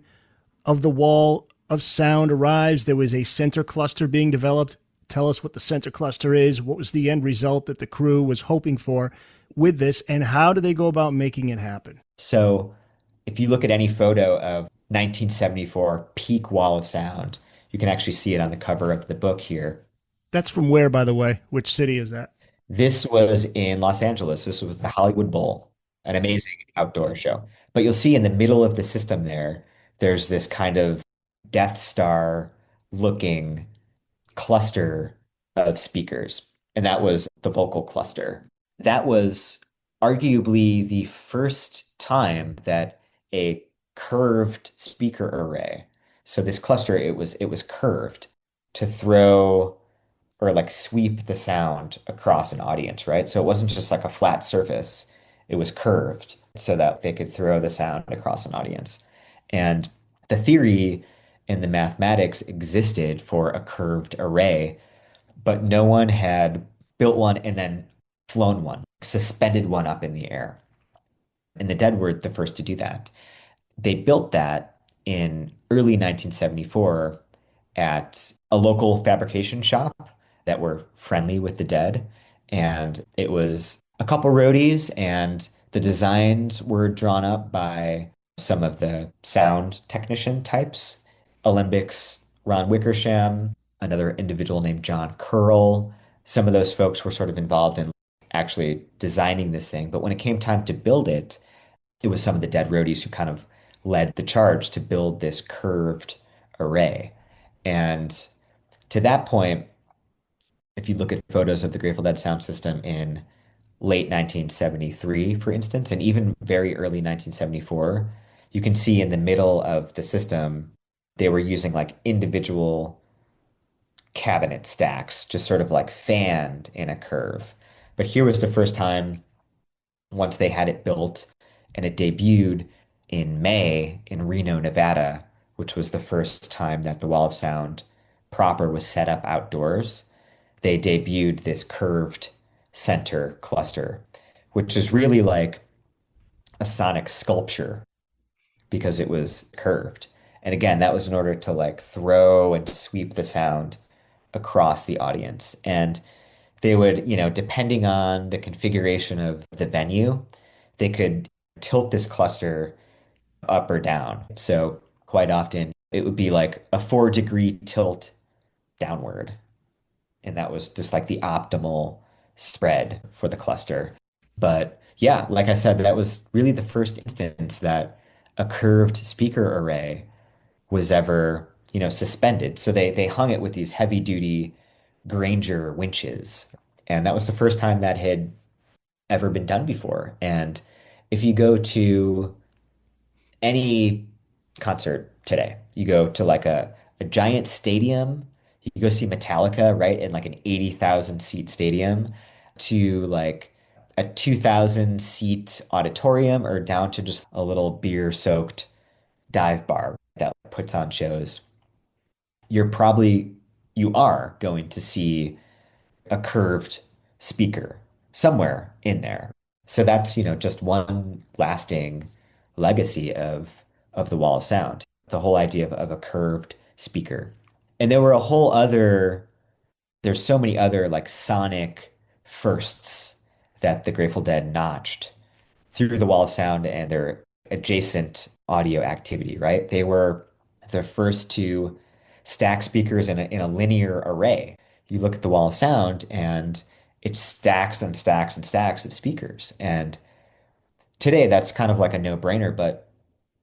of the Wall of Sound arrives. There was a center cluster being developed. Tell us what the center cluster is. What was the end result that the crew was hoping for with this, and how do they go about making it happen? So if you look at any photo of 1974 peak Wall of Sound, you can actually see it on the cover of the book here. That's from where, by the way? Which city is that? This was in Los Angeles. This was the Hollywood Bowl, an amazing outdoor show. But you'll see in the middle of the system there, there's this kind of Death Star looking cluster of speakers. And that was the vocal cluster. That was arguably the first time that a curved speaker array. So this cluster, it was curved to throw or like sweep the sound across an audience, right? So it wasn't just like a flat surface, it was curved so that they could throw the sound across an audience. And the theory and the mathematics existed for a curved array, but no one had built one and then flown one, suspended one up in the air. And the Dead were the first to do that. They built that in early 1974 at a local fabrication shop that were friendly with the Dead. And it was a couple roadies, and the designs were drawn up by some of the sound technician types. Alembics, Ron Wickersham, another individual named John Curl. Some of those folks were sort of involved in actually designing this thing. But when it came time to build it, it was some of the Dead roadies who kind of led the charge to build this curved array. And to that point, if you look at photos of the Grateful Dead sound system in late 1973, for instance, and even very early 1974, you can see in the middle of the system, they were using like individual cabinet stacks, just sort of like fanned in a curve. But here was the first time, once they had it built and it debuted in May in Reno, Nevada, which was the first time that the Wall of Sound proper was set up outdoors. They debuted this curved center cluster, which is really like a sonic sculpture because it was curved. And again, that was in order to like throw and sweep the sound across the audience. And they would, depending on the configuration of the venue, they could tilt this cluster up or down. So quite often it would be like a 4-degree tilt downward. And that was just like the optimal spread for the cluster. But yeah, like I said, that was really the first instance that a curved speaker array was ever, suspended. So they hung it with these heavy duty Granger winches. And that was the first time that had ever been done before. And if you go to any concert today, you go to like a giant stadium, you go see Metallica, right, in like an 80,000 seat stadium, to like a 2,000 seat auditorium, or down to just a little beer soaked dive bar that puts on shows. You are going to see a curved speaker somewhere in there. So that's, just one lasting legacy of the Wall of Sound, the whole idea of a curved speaker. And there were there's so many other like sonic firsts that the Grateful Dead notched through the Wall of Sound and their adjacent audio activity, right? They were the first to stack speakers in a linear array. You look at the Wall of Sound and it stacks and stacks and stacks of speakers. And today that's kind of like a no-brainer, but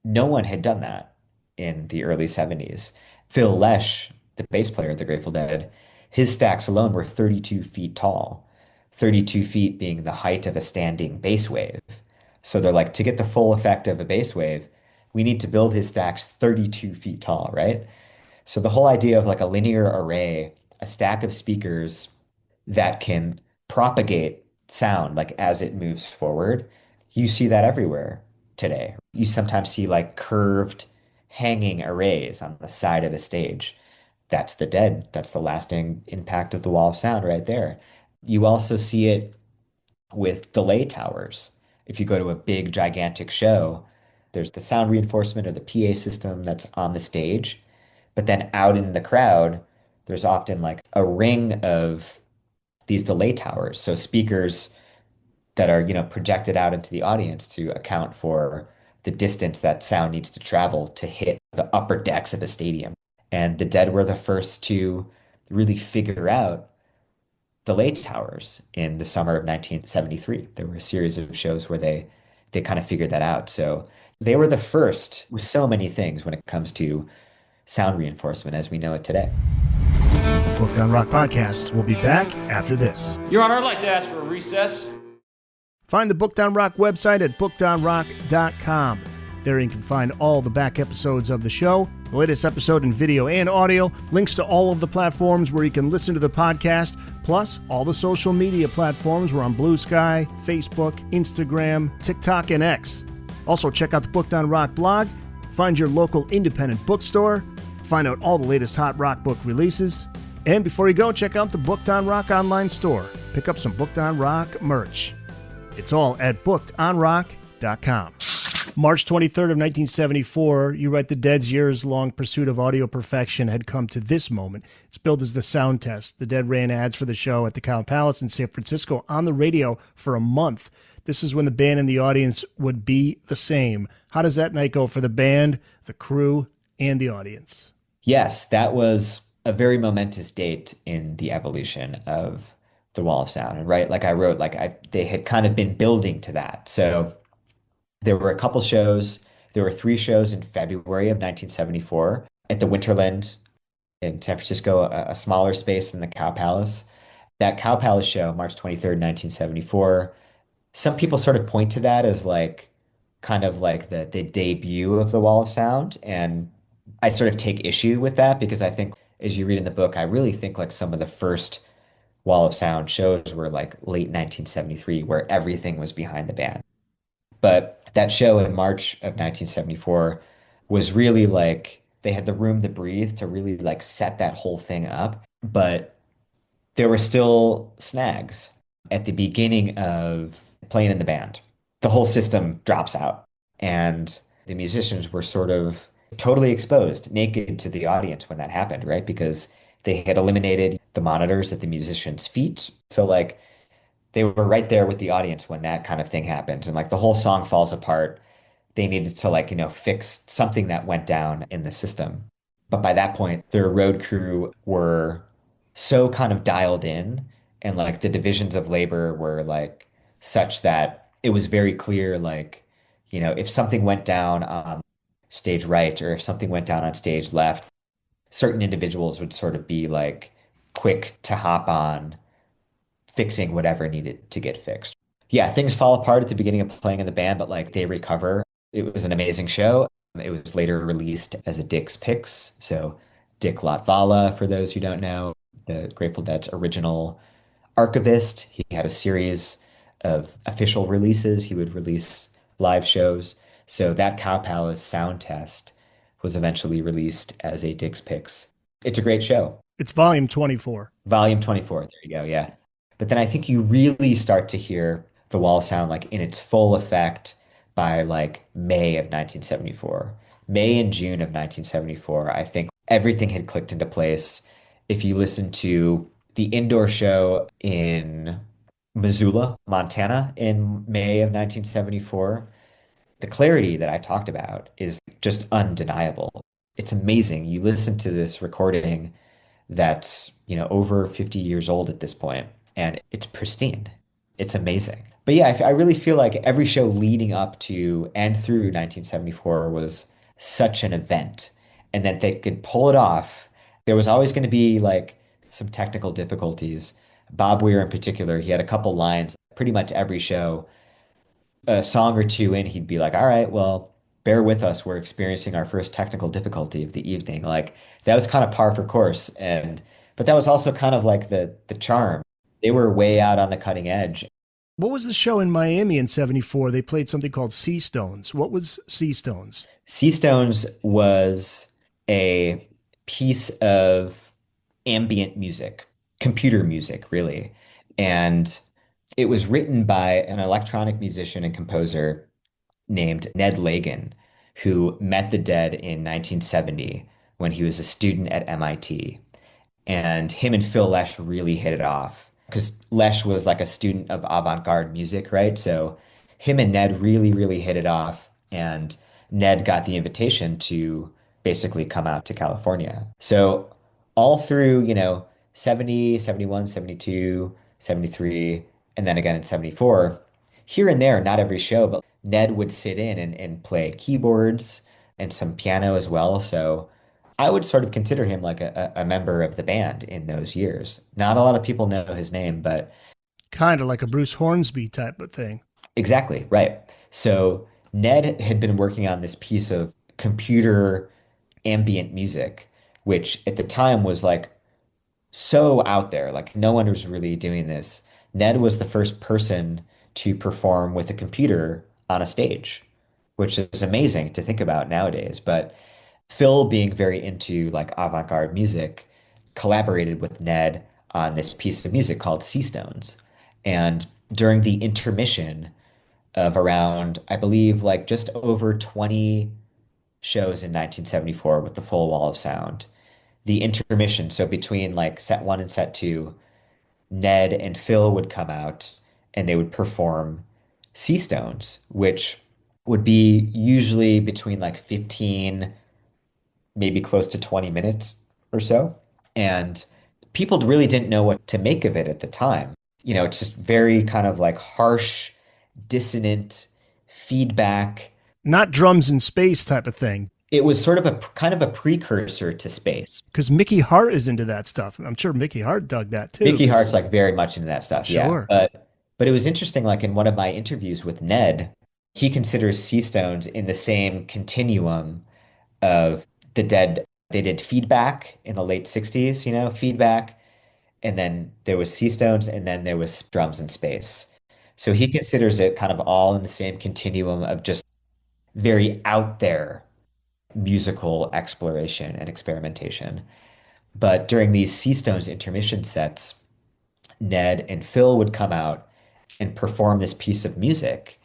no one had done that in the early 70s. Phil Lesh, the bass player of the Grateful Dead, his stacks alone were 32 feet tall, 32 feet being the height of a standing bass wave. So they're like, to get the full effect of a bass wave, we need to build his stacks 32 feet tall, right? So the whole idea of like a linear array, a stack of speakers that can propagate sound like as it moves forward, you see that everywhere today. You sometimes see like curved hanging arrays on the side of a stage. That's the Dead. That's the lasting impact of the Wall of Sound right there. You also see it with delay towers. If you go to a big, gigantic show, there's the sound reinforcement or the PA system that's on the stage. But then out in the crowd, there's often like a ring of these delay towers. So speakers that are, projected out into the audience to account for the distance that sound needs to travel to hit the upper decks of a stadium. And the Dead were the first to really figure out delay towers in the summer of 1973. There were a series of shows where they kind of figured that out. So they were the first with so many things when it comes to sound reinforcement as we know it today. Booked on Rock podcast. We'll be back after this. Your Honor, I'd like to ask for a recess. Find the Booked on Rock website at bookedonrock.com. There you can find all the back episodes of the show, the latest episode in video and audio, links to all of the platforms where you can listen to the podcast, plus all the social media platforms. We're on Blue Sky, Facebook, Instagram, TikTok, and X. Also, check out the Booked on Rock blog, find your local independent bookstore, find out all the latest hot rock book releases, and before you go, check out the Booked on Rock online store. Pick up some Booked on Rock merch. It's all at bookedonrock.com. March 23rd of 1974, you write the Dead's years-long pursuit of audio perfection had come to this moment. It's billed as the sound test. The Dead ran ads for the show at the Cow Palace in San Francisco on the radio for a month. This is when the band and the audience would be the same. How does that night go for the band, the crew, and the audience? Yes, that was a very momentous date in the evolution of the Wall of Sound. And right, like I wrote, they had kind of been building to that. So there were a couple shows. There were 3 shows in February of 1974 at the Winterland in San Francisco, a smaller space than the Cow Palace. That Cow Palace show, March 23rd, 1974, some people sort of point to that as like kind of like the debut of the Wall of Sound. And I sort of take issue with that because I think, as you read in the book, I really think like some of the first Wall of Sound shows were like late 1973, where everything was behind the band. But that show in March of 1974 was really like they had the room to breathe to really like set that whole thing up. But there were still snags at the beginning of playing in the band. The whole system drops out, and the musicians were sort of totally exposed, naked to the audience when that happened, right? Because they had eliminated the monitors at the musicians' feet. So, like, they were right there with the audience when that kind of thing happened. And, like, the whole song falls apart. They needed to, like, fix something that went down in the system. But by that point, their road crew were so kind of dialed in, and like the divisions of labor were like such that it was very clear, like, if something went down on stage right or if something went down on stage left, certain individuals would sort of be like quick to hop on fixing whatever needed to get fixed. Yeah, things fall apart at the beginning of playing in the band, but like they recover. It was an amazing show. It was later released as a Dick's Picks. So Dick Latvala, for those who don't know, the Grateful Dead's original archivist. He had a series of official releases. He would release live shows. So that Cow Palace sound test was eventually released as a Dick's Picks. It's a great show. It's volume 24. Volume 24. There you go. Yeah. But then I think you really start to hear the wall sound like in its full effect by like May of 1974. May and June of 1974, I think everything had clicked into place. If you listen to the indoor show in Missoula, Montana in May of 1974, the clarity that I talked about is just undeniable. It's amazing. You listen to this recording that's, over 50 years old at this point, and it's pristine. It's amazing. But yeah, I really feel like every show leading up to and through 1974 was such an event, and that they could pull it off. There was always going to be like some technical difficulties. Bob Weir in particular, he had a couple lines pretty much every show, a song or two in, he'd be like, all right, well, bear with us. We're experiencing our first technical difficulty of the evening. Like that was kind of par for course. But that was also kind of like the charm. They were way out on the cutting edge. What was the show in Miami in 74? They played something called Sea Stones. What was Sea Stones? Sea Stones was a piece of ambient music, computer music, really. And it was written by an electronic musician and composer named Ned Lagan, who met the Dead in 1970 when he was a student at MIT. And him and Phil Lesh really hit it off because Lesh was like a student of avant-garde music, right? So him and Ned really, really hit it off. And Ned got the invitation to basically come out to California. So all through, 70, 71, 72, 73, and then again in 74, here and there, not every show, but Ned would sit in and play keyboards and some piano as well. So I would sort of consider him like a member of the band in those years. Not a lot of people know his name, but kind of like a Bruce Hornsby type of thing. exactly, right. So Ned had been working on this piece of computer ambient music, which at the time was like so out there. Like no one was really doing this. Ned was the first person to perform with a computer on a stage, which is amazing to think about nowadays. But Phil, being very into like avant-garde music, collaborated with Ned on this piece of music called Sea Stones. And during the intermission of around, I believe, like just over 20 shows in 1974 with the full wall of sound, the intermission, so between like set one and set two, Ned and Phil would come out and they would perform Sea Stones, which would be usually between like 15, maybe close to 20 minutes or so. And people really didn't know what to make of it at the time. It's just very kind of like harsh, dissonant feedback. Not drums in space type of thing. It was sort of a kind of a precursor to space. Because Mickey Hart is into that stuff. I'm sure Mickey Hart dug that too. Mickey Hart's like very much into that stuff. Sure. Yeah. But it was interesting, like in one of my interviews with Ned, he considers Sea Stones in the same continuum of the Dead. They did Feedback in the late 60s, Feedback. And then there was Sea Stones, and then there was Drums in Space. So he considers it kind of all in the same continuum of just very out there musical exploration and experimentation. But during these Seastones intermission sets, Ned and Phil would come out and perform this piece of music.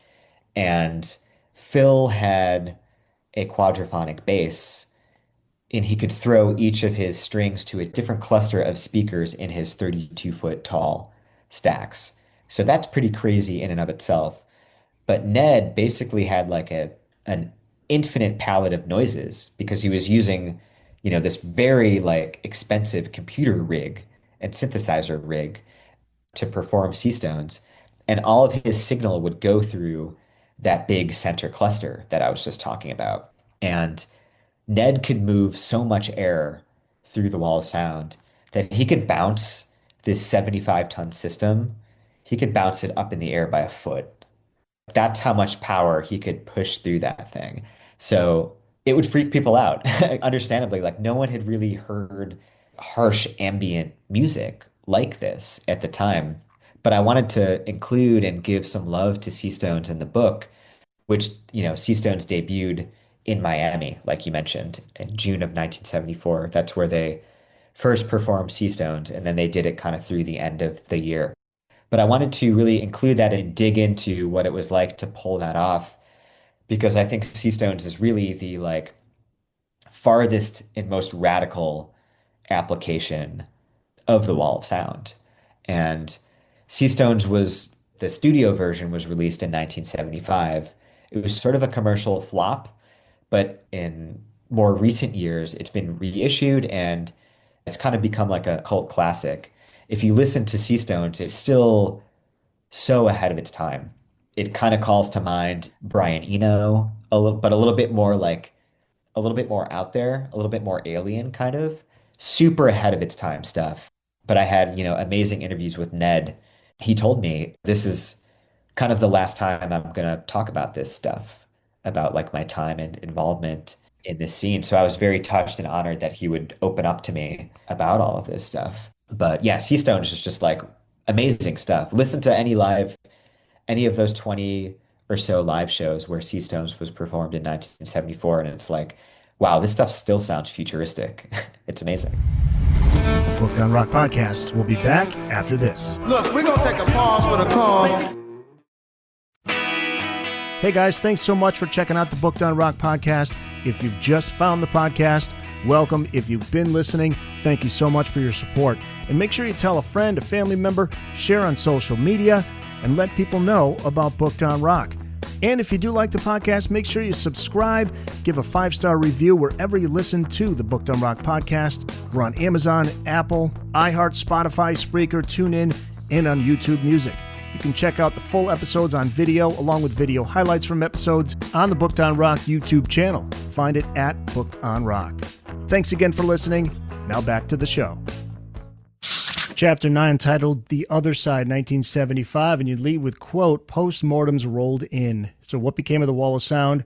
And Phil had a quadraphonic bass, and he could throw each of his strings to a different cluster of speakers in his 32-foot tall stacks. So that's pretty crazy in and of itself. But Ned basically had like an infinite palette of noises because he was using, this very like expensive computer rig and synthesizer rig to perform Seastones. And all of his signal would go through that big center cluster that I was just talking about. And Ned could move so much air through the wall of sound that he could bounce this 75-ton system. He could bounce it up in the air by a foot. That's how much power he could push through that thing. So it would freak people out, understandably. Like no one had really heard harsh ambient music like this at the time. But I wanted to include and give some love to Seastones in the book, which, Seastones debuted in Miami, like you mentioned, in June of 1974. That's where they first performed Seastones, and then they did it kind of through the end of the year. But I wanted to really include that and dig into what it was like to pull that off because I think Seastones is really the like farthest and most radical application of the Wall of Sound. And Seastones was the studio version was released in 1975. It was sort of a commercial flop, but in more recent years, it's been reissued and it's kind of become like a cult classic. If you listen to Seastones, it's still so ahead of its time. It kind of calls to mind Brian Eno, but a little bit more like a little bit more out there, a little bit more alien kind of, super ahead of its time stuff. But I had, amazing interviews with Ned. He told me this is kind of the last time I'm going to talk about this stuff, about like my time and involvement in this scene. So I was very touched and honored that he would open up to me about all of this stuff. But yeah, Seastones is just like amazing stuff. Listen to any of those 20 or so live shows where Seastones was performed in 1974, and it's like, wow, this stuff still sounds futuristic. It's amazing. Booked on Rock Podcast. We'll be back after this. Look, we're going to take a pause for the cause. Hey guys, thanks so much for checking out the Booked on Rock Podcast. If you've just found the podcast, welcome. If you've been listening, thank you so much for your support. And make sure you tell a friend, a family member, share on social media, and let people know about Booked on Rock. And if you do like the podcast, make sure you subscribe, give a 5-star review wherever you listen to the Booked on Rock podcast. We're on Amazon, Apple, iHeart, Spotify, Spreaker, TuneIn, and on YouTube Music. You can check out the full episodes on video, along with video highlights from episodes on the Booked on Rock YouTube channel. Find it at Booked on Rock. Thanks again for listening. Now back to the show. Chapter 9, titled The Other Side, 1975, and you lead with, quote, "Postmortems rolled in." So what became of the Wall of Sound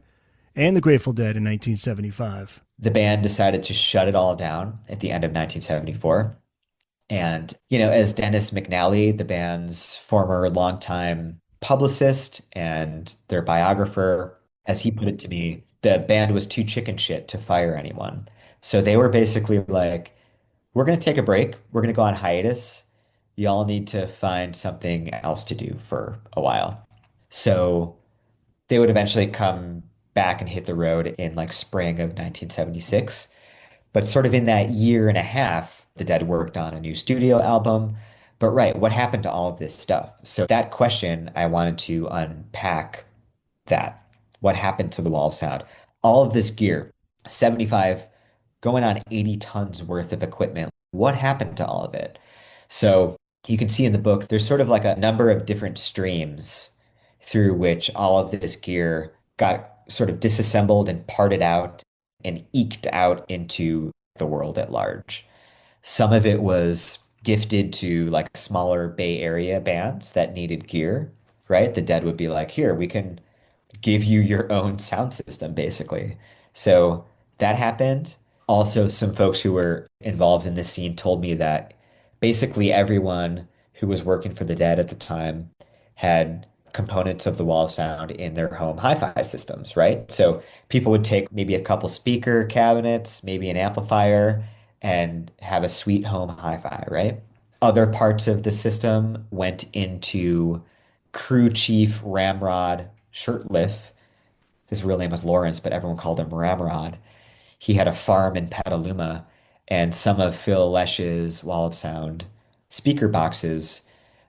and the Grateful Dead in 1975? The band decided to shut it all down at the end of 1974. And, as Dennis McNally, the band's former longtime publicist and their biographer, as he put it to me, the band was too chicken shit to fire anyone. So they were basically like, we're going to take a break. We're going to go on hiatus. Y'all need to find something else to do for a while. So they would eventually come back and hit the road in like spring of 1976. But sort of in that year and a half, the Dead worked on a new studio album. But right, what happened to all of this stuff? So that question, I wanted to unpack that. What happened to the Wall of Sound? All of this gear, 75 going on 80 tons worth of equipment. What happened to all of it? So you can see in the book, there's sort of like a number of different streams through which all of this gear got sort of disassembled and parted out and eked out into the world at large. Some of it was gifted to like smaller Bay Area bands that needed gear, right? The Dead would be like, here, we can give you your own sound system, basically. So that happened. Also, some folks who were involved in this scene told me that basically everyone who was working for the Dead at the time had components of the wall of sound in their home hi-fi systems, right? So people would take maybe a couple speaker cabinets, maybe an amplifier, and have a sweet home hi-fi, right? Other parts of the system went into crew chief Ramrod Shirtliff. His real name was Lawrence, but everyone called him Ramrod. He had a farm in Petaluma, and some of Phil Lesh's Wall of Sound speaker boxes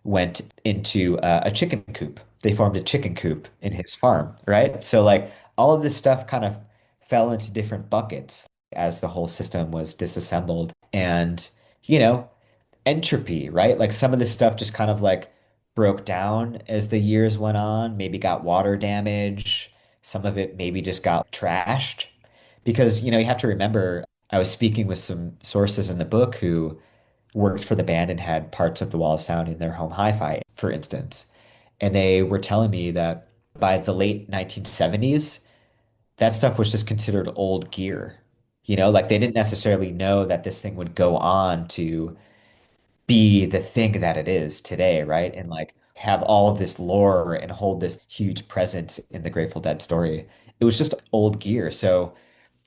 went into a chicken coop. They formed a chicken coop in his farm, right? So like all of this stuff kind of fell into different buckets as the whole system was disassembled. And, you know, entropy, right? Like some of this stuff just kind of like broke down as the years went on, maybe got water damage. Some of it maybe just got trashed. Because, you have to remember, I was speaking with some sources in the book who worked for the band and had parts of the Wall of Sound in their home hi-fi, for instance. And they were telling me that by the late 1970s, that stuff was just considered old gear. Like they didn't necessarily know that this thing would go on to be the thing that it is today, right? And like have all of this lore and hold this huge presence in the Grateful Dead story. It was just old gear. So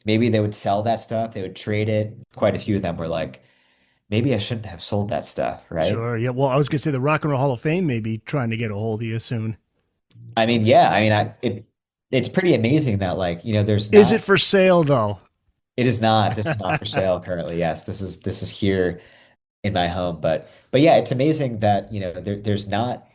maybe they would sell that stuff, they would trade it. Quite a few of them were like, maybe I shouldn't have sold that stuff, right? Sure. Yeah. Well, I was going to say the Rock and Roll Hall of Fame may be trying to get a hold of you soon. I mean, yeah. I mean, it's pretty amazing that like, there's Is not. it for sale though? It is not. This is not for sale currently. Yes, this is here in my home. But yeah, it's amazing that, there's not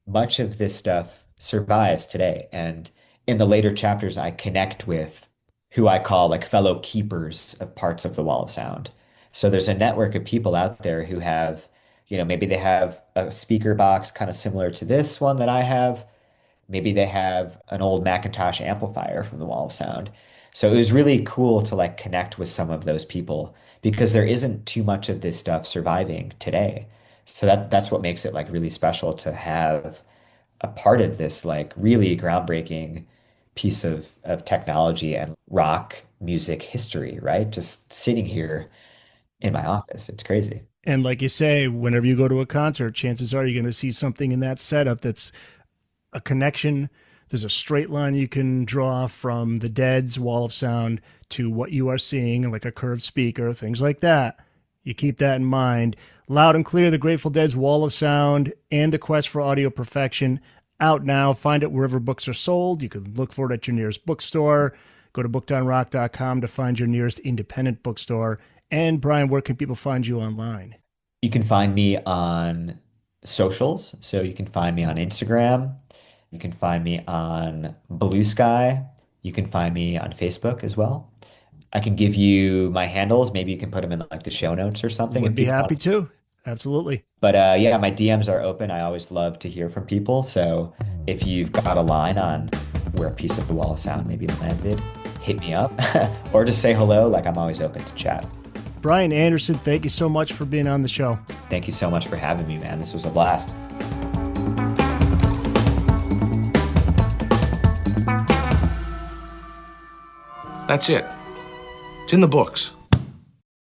much of this stuff survives today. And in the later chapters, I connect with who I call like fellow keepers of parts of the Wall of Sound. So there's a network of people out there who have, maybe they have a speaker box kind of similar to this one that I have. Maybe they have an old Macintosh amplifier from the Wall of Sound. So it was really cool to like connect with some of those people because there isn't too much of this stuff surviving today. So that's what makes it like really special to have a part of this like really groundbreaking piece of technology and rock music history, right? Just sitting here in my office. It's crazy. And like you say, whenever you go to a concert, chances are you're going to see something in that setup that's a connection. There's a straight line you can draw from the Dead's Wall of Sound to what you are seeing, like a curved speaker, things like that. You keep that in mind. Loud and Clear, the Grateful Dead's Wall of Sound and the Quest for Audio Perfection, out now. Find it wherever books are sold. You can look for it at your nearest bookstore. Go to bookedonrock.com to find your nearest independent bookstore. And Brian, where can people find you online? You can find me on socials. So you can find me on Instagram. You can find me on Blue Sky. You can find me on Facebook as well. I can give you my handles. Maybe you can put them in like the show notes or something. Would be happy to. Absolutely. But yeah, my DMs are open. I always love to hear from people. So if you've got a line on where a piece of the Wall of Sound maybe landed, hit me up or just say hello. Like I'm always open to chat. Brian Anderson, thank you so much for being on the show. Thank you so much for having me, man. This was a blast. That's it. It's in the books.